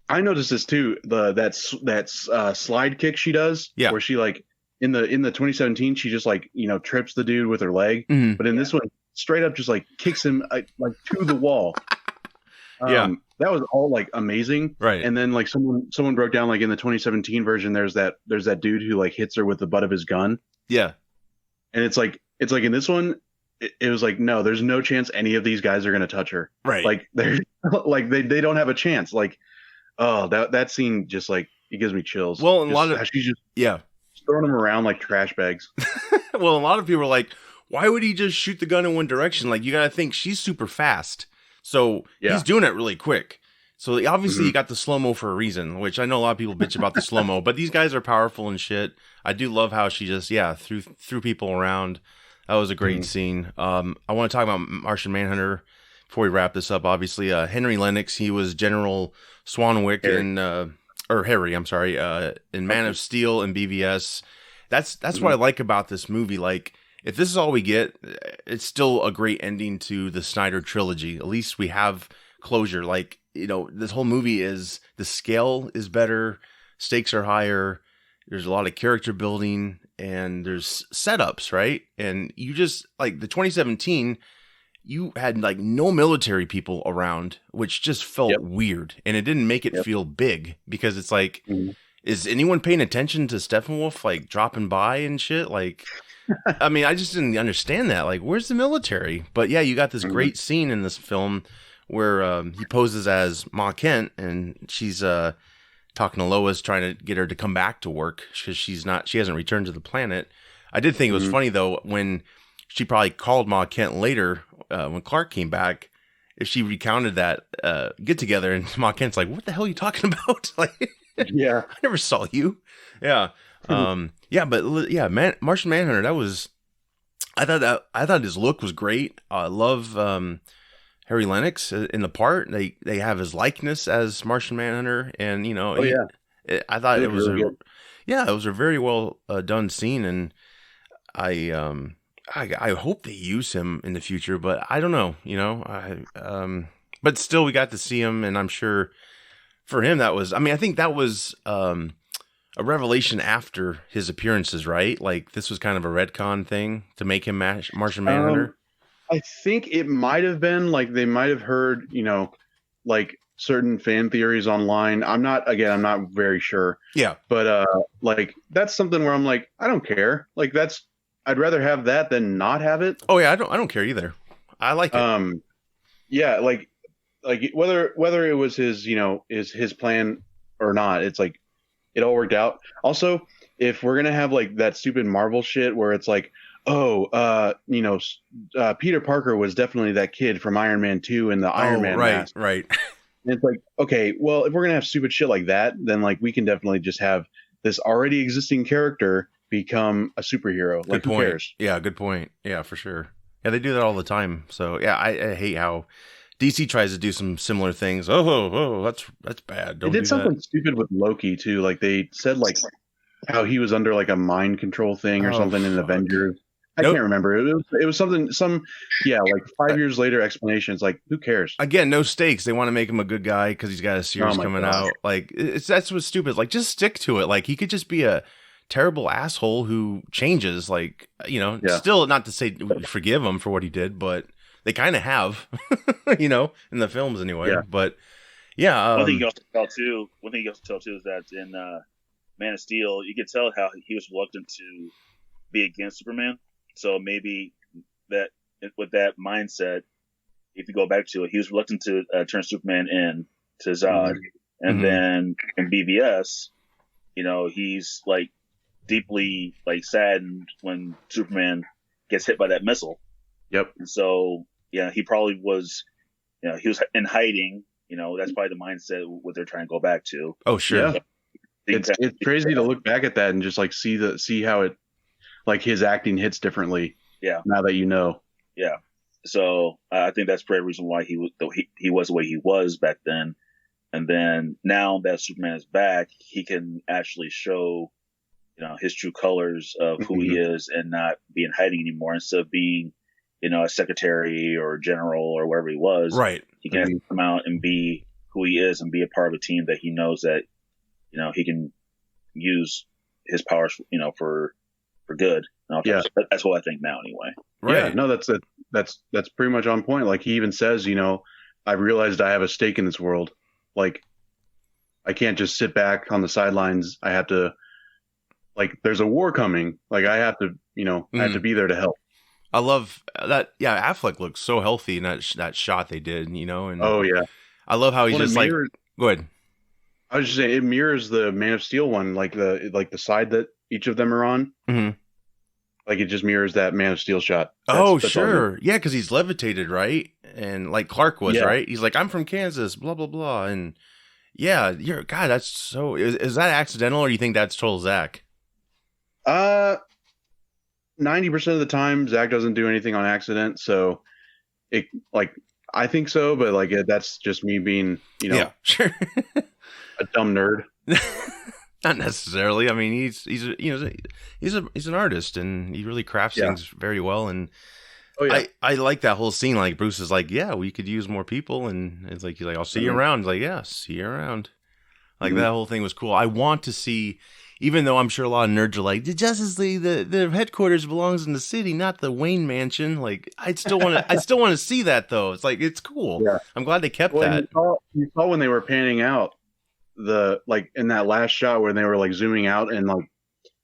I noticed this too. That slide kick she does, where she like in the 2017 she just like trips the dude with her leg, but in this one straight up just like kicks him like to the wall. That was all like amazing, right? And then like someone broke down like in the 2017 version, there's that dude who like hits her with the butt of his gun, and it's like in this one. It was like, no, there's no chance any of these guys are going to touch her, right? Like they're like they don't have a chance, like. Oh, that scene just like it gives me chills. Well, and a lot of she's just throwing them around like trash bags. Well, a lot of people are like, why would he just shoot the gun in one direction? Like you got to think she's super fast, so he's doing it really quick. So obviously you got the slow mo for a reason, which I know a lot of people bitch about the slow mo, but these guys are powerful and shit. I do love how she just threw people around. That was a great scene. I want to talk about Martian Manhunter. Before we wrap this up, obviously, Henry Lennox, he was General Swanwick Harry, I'm sorry, in Man of Steel and BVS. That's what I like about this movie. Like, if this is all we get, it's still a great ending to the Snyder trilogy. At least we have closure. Like, this whole movie the scale is better, stakes are higher, there's a lot of character building, and there's setups, right? And you just, like, the 2017... you had like no military people around, which just felt weird, and it didn't make it feel big because it's like, is anyone paying attention to Steppenwolf like dropping by and shit? Like, I mean, I just didn't understand that. Like, where's the military? But yeah, you got this great scene in this film where he poses as Ma Kent, and she's talking to Lois, trying to get her to come back to work because she hasn't returned to the planet. I did think it was funny though when she probably called Ma Kent later. When Clark came back, if she recounted that get together, and Ma Kent's like, "What the hell are you talking about?" Like, I never saw you. Martian Manhunter. That was, I thought his look was great. I love Harry Lennox in the part. They have his likeness as Martian Manhunter, and I thought it was it was a very well done scene, and I hope they use him in the future, but I don't know, but still we got to see him, and I'm sure for him I think that was a revelation after his appearances, right? Like this was kind of a retcon thing to make him Martian Manhunter. I think it might have been like they might have heard, like certain fan theories online. I'm not very sure. Yeah. But like that's something where I'm like, I don't care. Like I'd rather have that than not have it. Oh yeah, I don't care either. I like it. Yeah, like whether it was his, is his plan or not, it's like it all worked out. Also, if we're gonna have like that stupid Marvel shit where it's like, Peter Parker was definitely that kid from Iron Man 2 and the Iron Man mask. Right. And it's like, okay, well, if we're gonna have stupid shit like that, then like we can definitely just have this already existing character become a superhero. Like, who cares? Yeah, good point. Yeah, for sure. Yeah, they do that all the time. So yeah, I hate how DC tries to do some similar things. Oh, that's bad. They did something stupid with Loki too. Like they said like how he was under like a mind control thing or something in Avengers. I can't remember. It was something, like 5 years later explanations. Like, who cares? Again, no stakes. They want to make him a good guy because he's got a series coming out. Like, that's what's stupid. Like, just stick to it. Like, he could just be a terrible asshole who changes. Like, still not to say forgive him for what he did, but they kind of have, in the films anyway. Yeah. But yeah, one thing you also tell too is that in Man of Steel, you could tell how he was reluctant to be against Superman. So maybe that with that mindset, if you go back to it, he was reluctant to turn Superman in to Zod, and then in BVS, he's like deeply like saddened when Superman gets hit by that missile. Yep. And so he probably was, he was in hiding. That's probably the mindset what they're trying to go back to. Oh sure. Yeah. It's crazy to look back at that and just like see how it, like his acting hits differently. Yeah. Now that you know. Yeah. So I think that's probably the reason why he was the way he was back then. And then now that Superman is back, he can actually show, his true colors of who he is and not be in hiding anymore. Instead of being, a secretary or a general or wherever he was. Right. He can come out and be who he is and be a part of a team that he knows that, he can use his powers, for good. Yeah. That's what I think now anyway. Right. Yeah, no, that's pretty much on point. Like he even says, I realized I have a stake in this world. Like I can't just sit back on the sidelines. I have to, like, there's a war coming. Like I have to, I have to be there to help. I love that. Yeah. Affleck looks so healthy in that shot they did, and oh yeah. I love how he's just like, go ahead. I was just saying it mirrors the Man of Steel one, like the side that each of them are on. Mm-hmm. Like it just mirrors that Man of Steel shot. That's sure. Yeah, because he's levitated, right? And like Clark was, right? He's like, I'm from Kansas, blah, blah, blah. And yeah, God, that's so... Is that accidental, or do you think that's total Zach? 90% of the time, Zach doesn't do anything on accident. So it, like, I think so, but like that's just me being, yeah, sure. a dumb nerd. Not necessarily. I mean, he's an artist, and he really crafts things very well. And I like that whole scene. Like Bruce is like, yeah, we could use more people, and it's like he's like, I'll see you around. He's like, yeah, see you around. Like that whole thing was cool. I want to see, even though I'm sure a lot of nerds are like, the Justice League, the headquarters belongs in the city, not the Wayne Mansion. Like I still want to see that though. It's like it's cool. Yeah. I'm glad they kept that. You saw when they were panning out. In that last shot where they were like zooming out and like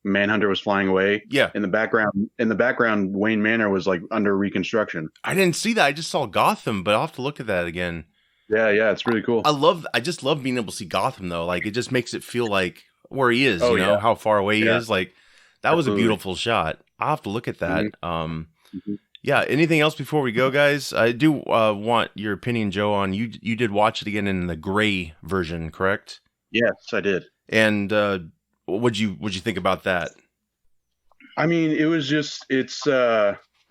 Manhunter was flying away. Yeah. In the background, Wayne Manor was like under reconstruction. I didn't see that. I just saw Gotham, but I'll have to look at that again. Yeah, it's really cool. I just love being able to see Gotham though. Like it just makes it feel like where he is, how far away he is. Like that was a beautiful shot. I'll have to look at that. Yeah. Anything else before we go, guys? I do want your opinion, Joe, on you did watch it again in the gray version, correct? Yes, I did. And what'd you think about that? I mean, I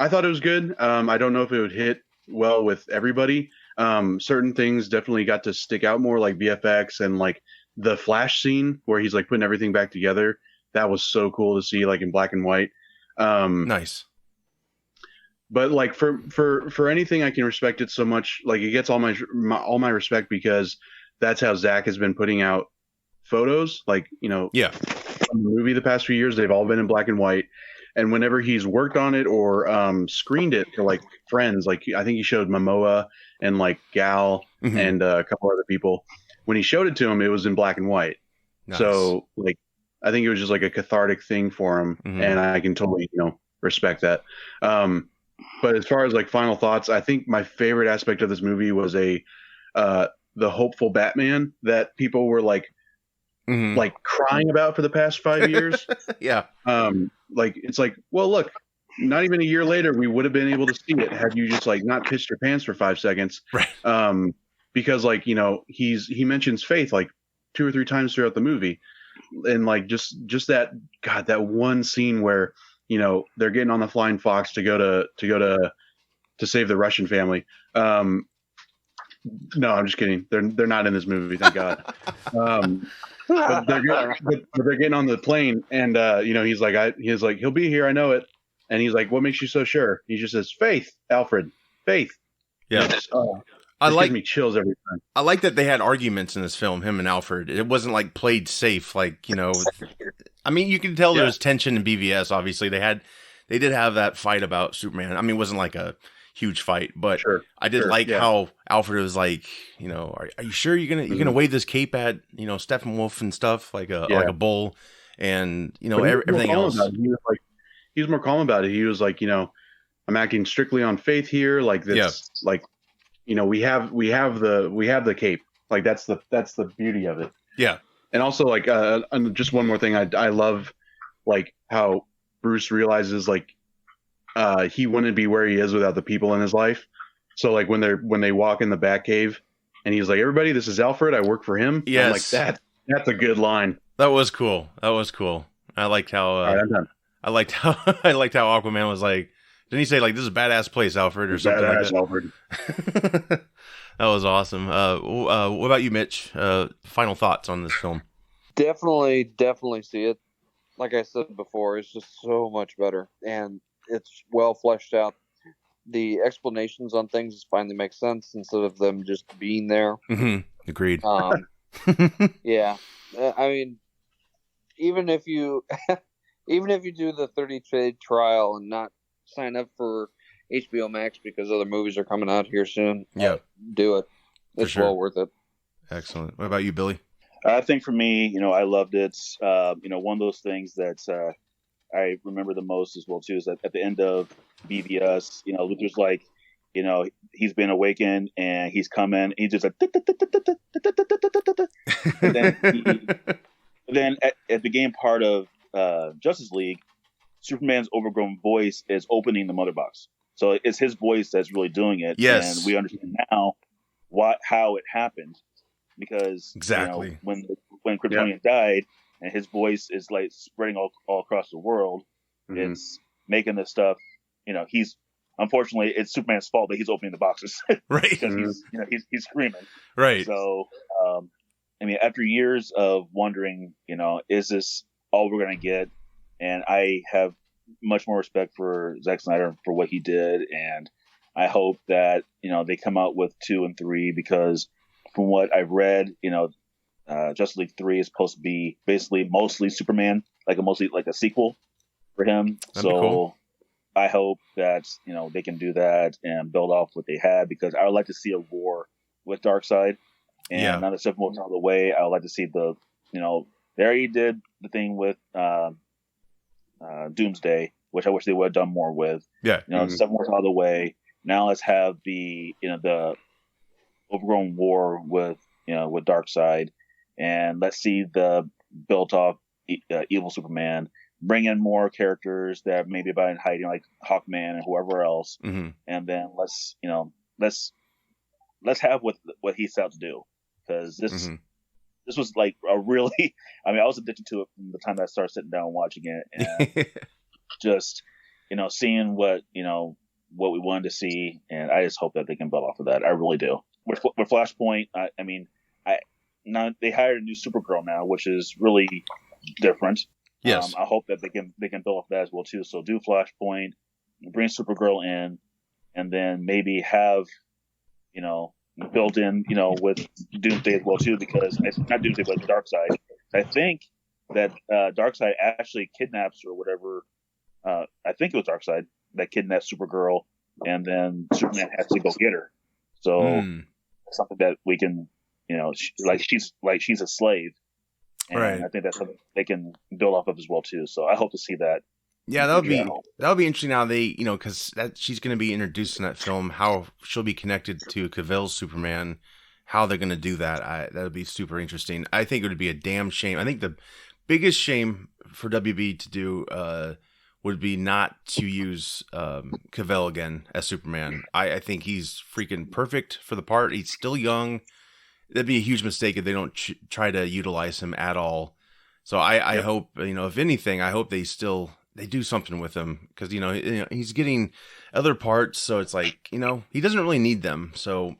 thought it was good. I don't know if it would hit well with everybody. Certain things definitely got to stick out more, like VFX and like the Flash scene where he's like putting everything back together. That was so cool to see, like in black and white. Nice. But like for anything, I can respect it so much. Like it gets all my respect because that's how Zach has been putting out photos. Like, from the movie the past few years, they've all been in black and white. And whenever he's worked on it or screened it for like friends, like I think he showed Momoa and like Gal and a couple other people. When he showed it to him, it was in black and white. Nice. So like I think it was just like a cathartic thing for him, and I can totally respect that. But as far as like final thoughts, I think my favorite aspect of this movie was the hopeful Batman that people were like crying about for the past 5 years. Yeah. Like it's like, well, look, not even a year later, we would have been able to see it had you just like not pissed your pants for 5 seconds. Right. Because like, he mentions faith like 2 or 3 times throughout the movie. And like, just that one scene where, they're getting on the Flying Fox to go to save the Russian family. No, I'm just kidding. They're not in this movie, thank God. But they're getting on the plane, and he's like, he'll be here, I know it. And he's like, what makes you so sure? He just says, faith, Alfred, faith. Yeah. gives me chills every time. I like that they had arguments in this film, him and Alfred. It wasn't like played safe, like, I mean, you can tell there was tension in BVS. Obviously, they did have that fight about Superman. I mean, it wasn't like a huge fight, but I did how Alfred was like, are you sure you're gonna wave this cape at Steppenwolf and stuff like a bull, and everything else. He was more calm about it. He was like, I'm acting strictly on faith here. Like this, like, we have the cape. Like that's the beauty of it. Yeah. And also like, and just one more thing. I love like how Bruce realizes like, he wouldn't be where he is without the people in his life. So like when they walk in the Batcave and he's like, everybody, this is Alfred. I work for him. Yes. I'm like, that's a good line. That was cool. I liked how, I liked how Aquaman was like, didn't he say like, this is a badass place, Alfred, or something like that? Alfred. That was awesome. What about you, Mitch? Final thoughts on this film? Definitely see it. Like I said before, it's just so much better, and it's well fleshed out. The explanations on things finally make sense instead of them just being there. Mm-hmm. Agreed. Yeah. I mean, even if you do the 30-day trial and not sign up for HBO Max because other movies are coming out here soon, do it. It's well worth it. Excellent. What about you, Billy? I think for me, I loved it. One of those things that I remember the most as well too is that at the end of BVS, Luthor's like, he's been awakened and he's coming. He's just like, and then at the beginning part of Justice League, Superman's overgrown voice is opening the mother box. So it's his voice that's really doing it. Yes. And we understand now how it happened, because exactly when Kryptonian died and his voice is like spreading all across the world, it's making this stuff. Unfortunately it's Superman's fault that he's opening the boxes, right? Because he's screaming, right? So after years of wondering, is this all we're gonna get? And I have much more respect for Zack Snyder for what he did, and I hope that they come out with 2 and 3, because from what I've read, Justice League 3 is supposed to be basically mostly Superman, mostly like a sequel for him. That'd be cool. I hope that they can do that and build off what they had, because I would like to see a war with Darkseid, and now that Steppenwolf's out of the way, I would like to see they already did the thing with Doomsday, which I wish they would have done more with. Steppenwolf's out of the way. Now let's have the overgrown war with Darkseid, and let's see the built off evil Superman. Bring in more characters that maybe about in hiding, like Hawkman and whoever else, and then let's have what he set out to do, because this was like a really. I was addicted to it from the time that I started sitting down and watching it, and just seeing what we wanted to see, and I just hope that they can build off of that. I really do. With Flashpoint, now they hired a new Supergirl now, which is really different. Yes. I hope that they can build off that as well too. So do Flashpoint, bring Supergirl in, and then maybe have built in with Doomsday as well too, because it's not Doomsday but Darkseid. I think that Darkseid actually kidnaps or whatever. I think it was Darkseid that kidnaps Supergirl, and then Superman has to go get her. So something that we can, she's a slave, and right. I think that's something they can build off of as well too. So I hope to see that. Yeah, that would be interesting. Now they, because she's going to be introduced in that film, how she'll be connected to Cavill's Superman, how they're going to do that. That would be super interesting. I think it would be a damn shame. I think the biggest shame for WB to do would be not to use Cavill again as Superman. I think he's freaking perfect for the part. He's still young. That'd be a huge mistake if they don't try to utilize him at all. So I hope, if anything, I hope they do something with him, because, he's getting other parts. So it's like, he doesn't really need them. So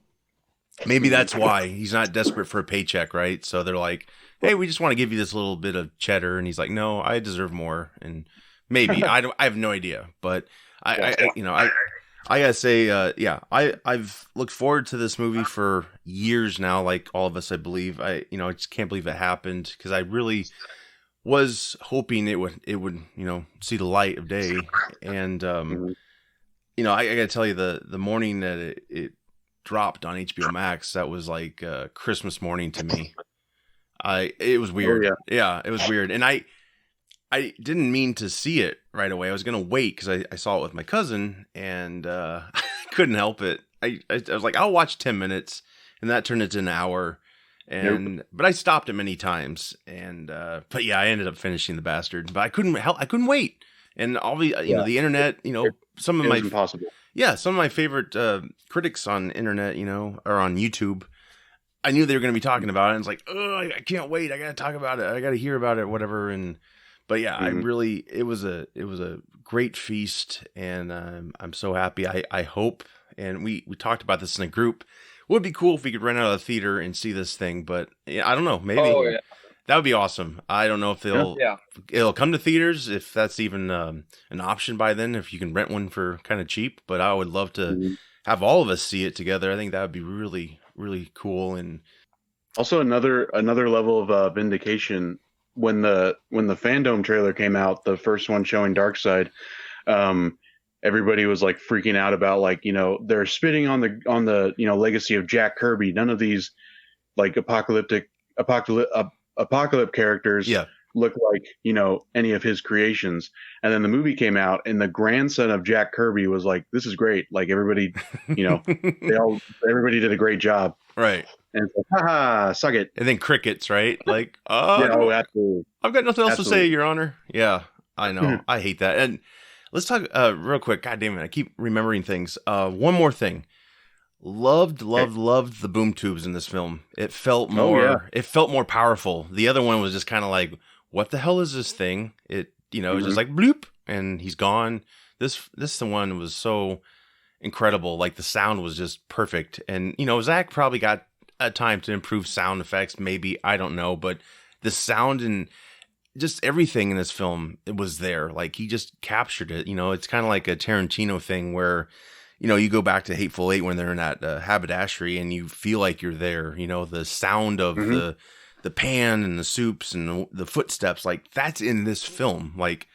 maybe that's why he's not desperate for a paycheck. Right. So they're like, hey, we just want to give you this little bit of cheddar. And he's like, no, I deserve more. And maybe I have no idea, but I I gotta say, I've looked forward to this movie for years now, like all of us, I believe. I just can't believe it happened because I really was hoping it would, see the light of day. And, I gotta tell you, the morning that it dropped on HBO Max, that was like Christmas morning to me. It was weird. Oh, yeah, it was weird. And I didn't mean to see it right away. I was going to wait because I saw it with my cousin and I couldn't help it. I was like, I'll watch 10 minutes and that turned into an hour. But I stopped it many times. And, but yeah, I ended up finishing the bastard, but I couldn't wait. And all the, the internet, some of my, impossible. Yeah, some of my favorite critics on internet, or on YouTube, I knew they were going to be talking about it. And it's like, oh, I can't wait. I got to talk about it. I got to hear about it, whatever. But yeah, it was a great feast, and I'm so happy. I hope, and we talked about this in a group. It would be cool if we could rent out a theater and see this thing, but I don't know. Maybe that would be awesome. I don't know if it'll come to theaters, if that's even an option by then, if you can rent one for kind of cheap. But I would love to have all of us see it together. I think that would be really, really cool. And also another level of vindication. When the Fandom trailer came out, the first one showing Darkseid, everybody was like freaking out about like, they're spitting on the legacy of Jack Kirby. None of these like apocalypse characters look like, any of his creations. And then the movie came out and the grandson of Jack Kirby was like, this is great. Like everybody, everybody did a great job. Right. And it's like, haha, suck it. And then crickets, right? Like, absolutely. I've got nothing else to say, Your Honor. Yeah, I know. I hate that. And let's talk real quick. God damn it. I keep remembering things. One more thing. Loved the boom tubes in this film. It felt more powerful. The other one was just kind of like, what the hell is this thing? It, it was just like bloop and he's gone. This one was so incredible. Like the sound was just perfect. And, Zach probably got a time to improve sound effects. Maybe, I don't know, but the sound and just everything in this film, it was there. Like he just captured it. It's kind of like a Tarantino thing where, you go back to Hateful Eight when they're in that haberdashery and you feel like you're there. The sound of the pan and the soups and the footsteps, like that's in this film. Like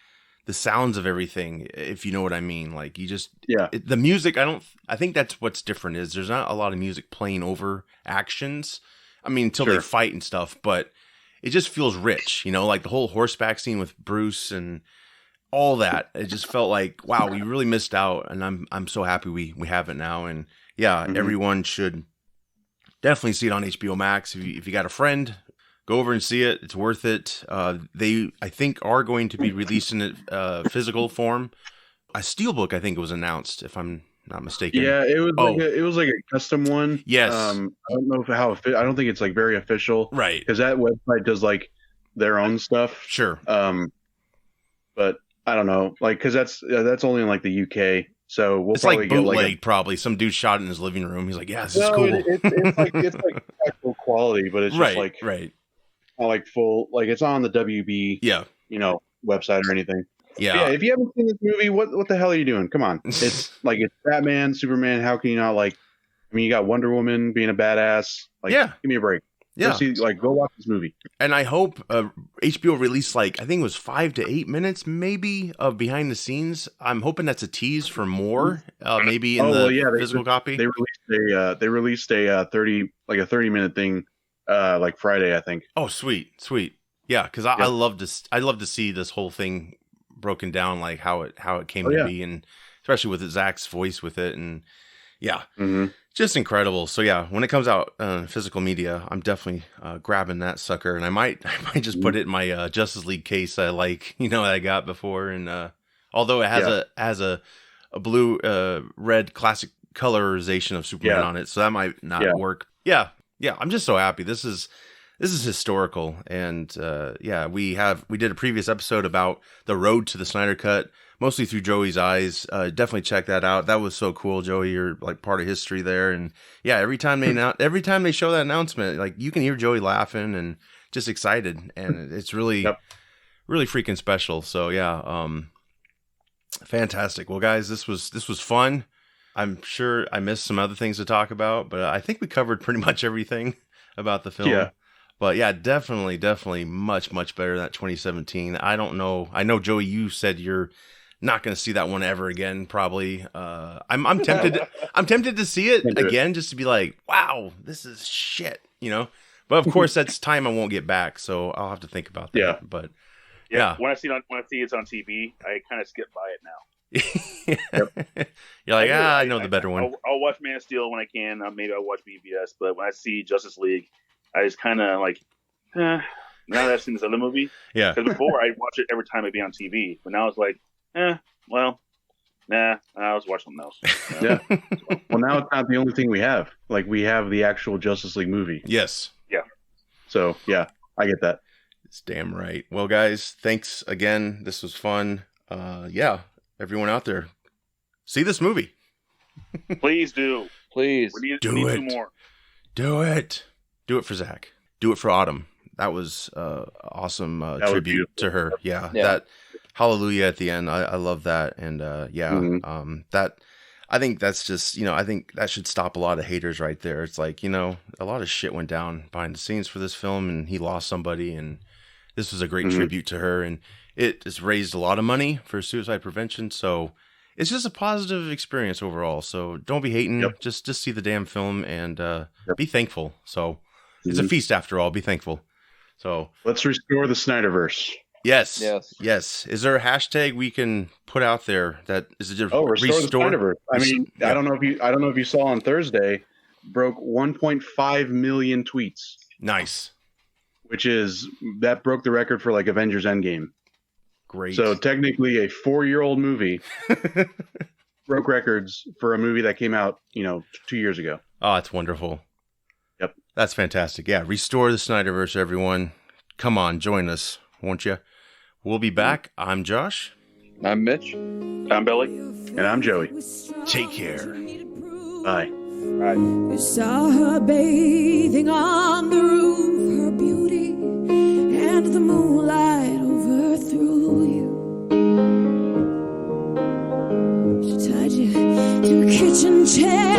the sounds of everything, if you know what I mean. Like you just, the music, I think that's what's different is there's not a lot of music playing over actions. I mean, until they fight and stuff, but it just feels rich, like the whole horseback scene with Bruce and all that. It just felt like, wow, we really missed out. And I'm so happy we have it now. And everyone should definitely see it on HBO Max. If you got a friend, go over and see it. It's worth it. They, I think, are going to be releasing it physical form. A steelbook, I think, was announced, if I'm not mistaken. Yeah, it was like a custom one. Yes. I don't know I don't think it's like very official, right? Because that website does like their own stuff. Sure. But I don't know, like because that's only in like the UK. So we'll it's probably like bootleg, get like probably some dude shot it in his living room. He's like, yeah, this is cool. It's like actual quality, but it's just like not like full, like it's on the WB, website or anything. Yeah. If you haven't seen this movie, what the hell are you doing? Come on. It's like it's Batman, Superman. How can you not like? I mean, you got Wonder Woman being a badass. Like, give me a break. Yeah. Go watch this movie. And I hope HBO released I think it was 5 to 8 minutes maybe of behind the scenes. I'm hoping that's a tease for more, maybe in physical copy. They released a 30-minute thing like Friday, I think. Oh, sweet. Yeah, because I love to see this whole thing broken down, like how it came to be, and especially with Zach's voice with it, and just incredible. So yeah, when it comes out physical media, I'm definitely grabbing that sucker, and I might just put it in my Justice League case I that I got before, and although it has a blue red classic colorization of Superman on it, so that might not work. Yeah, I'm just so happy. This is historical, and we did a previous episode about the road to the Snyder Cut, mostly through Joey's eyes. Definitely check that out. That was so cool, Joey. You're like part of history there, and every time they show that announcement, like you can hear Joey laughing and just excited, and it's really, really freaking special. So fantastic. Well, guys, this was fun. I'm sure I missed some other things to talk about, but I think we covered pretty much everything about the film. Yeah. But yeah, definitely much, much better than that 2017. I don't know. I know, Joey, you said you're not going to see that one ever again, probably. I'm tempted. I'm tempted to see it again, just to be like, wow, this is shit, you know. But of course, that's time I won't get back, so I'll have to think about that. Yeah. But yeah, when I see it's on TV, I kind of skip by it now. Yep. You're like, I know the better one. I'll watch Man of Steel when I can. Maybe I'll watch BVS, but when I see Justice League, I just kind of like, now that I've seen this other movie. Yeah. Because before I'd watch it every time it'd be on TV, but now it's like, well, nah, I was watching something else. Yeah. Well, now it's not the only thing we have. Like, we have the actual Justice League movie. Yes. Yeah. So, yeah, I get that. It's damn right. Well, guys, thanks again. This was fun. Yeah, everyone out there, see this movie. Please do. Please. We need more. Do it. Do it for Zach. Do it for Autumn. That was awesome tribute to her. Yeah, that hallelujah at the end. I love that. And that, I think that's just, I think that should stop a lot of haters right there. It's like, a lot of shit went down behind the scenes for this film, and he lost somebody, and this was a great tribute to her, and it has raised a lot of money for suicide prevention. So it's just a positive experience overall. So don't be hating. Yep. Just see the damn film and be thankful. So it's a feast after all. Be thankful. So let's restore the Snyderverse. Yes. Is there a hashtag we can put out there that is it just restore the Snyderverse? I mean, yeah. I don't know if you saw on Thursday, broke 1.5 million tweets. Nice. That broke the record for like Avengers Endgame. Great. So technically a 4-year-old movie broke records for a movie that came out, 2 years ago. Oh, it's wonderful. Yep. That's fantastic. Yeah. Restore the Snyderverse, everyone. Come on, join us, won't you? We'll be back. I'm Josh. I'm Mitch. I'm Billy. And I'm Joey. Take care. Bye. Bye. You saw her bathing on the roof, her beauty and the moonlight overthrew you. She tied you to a kitchen chair.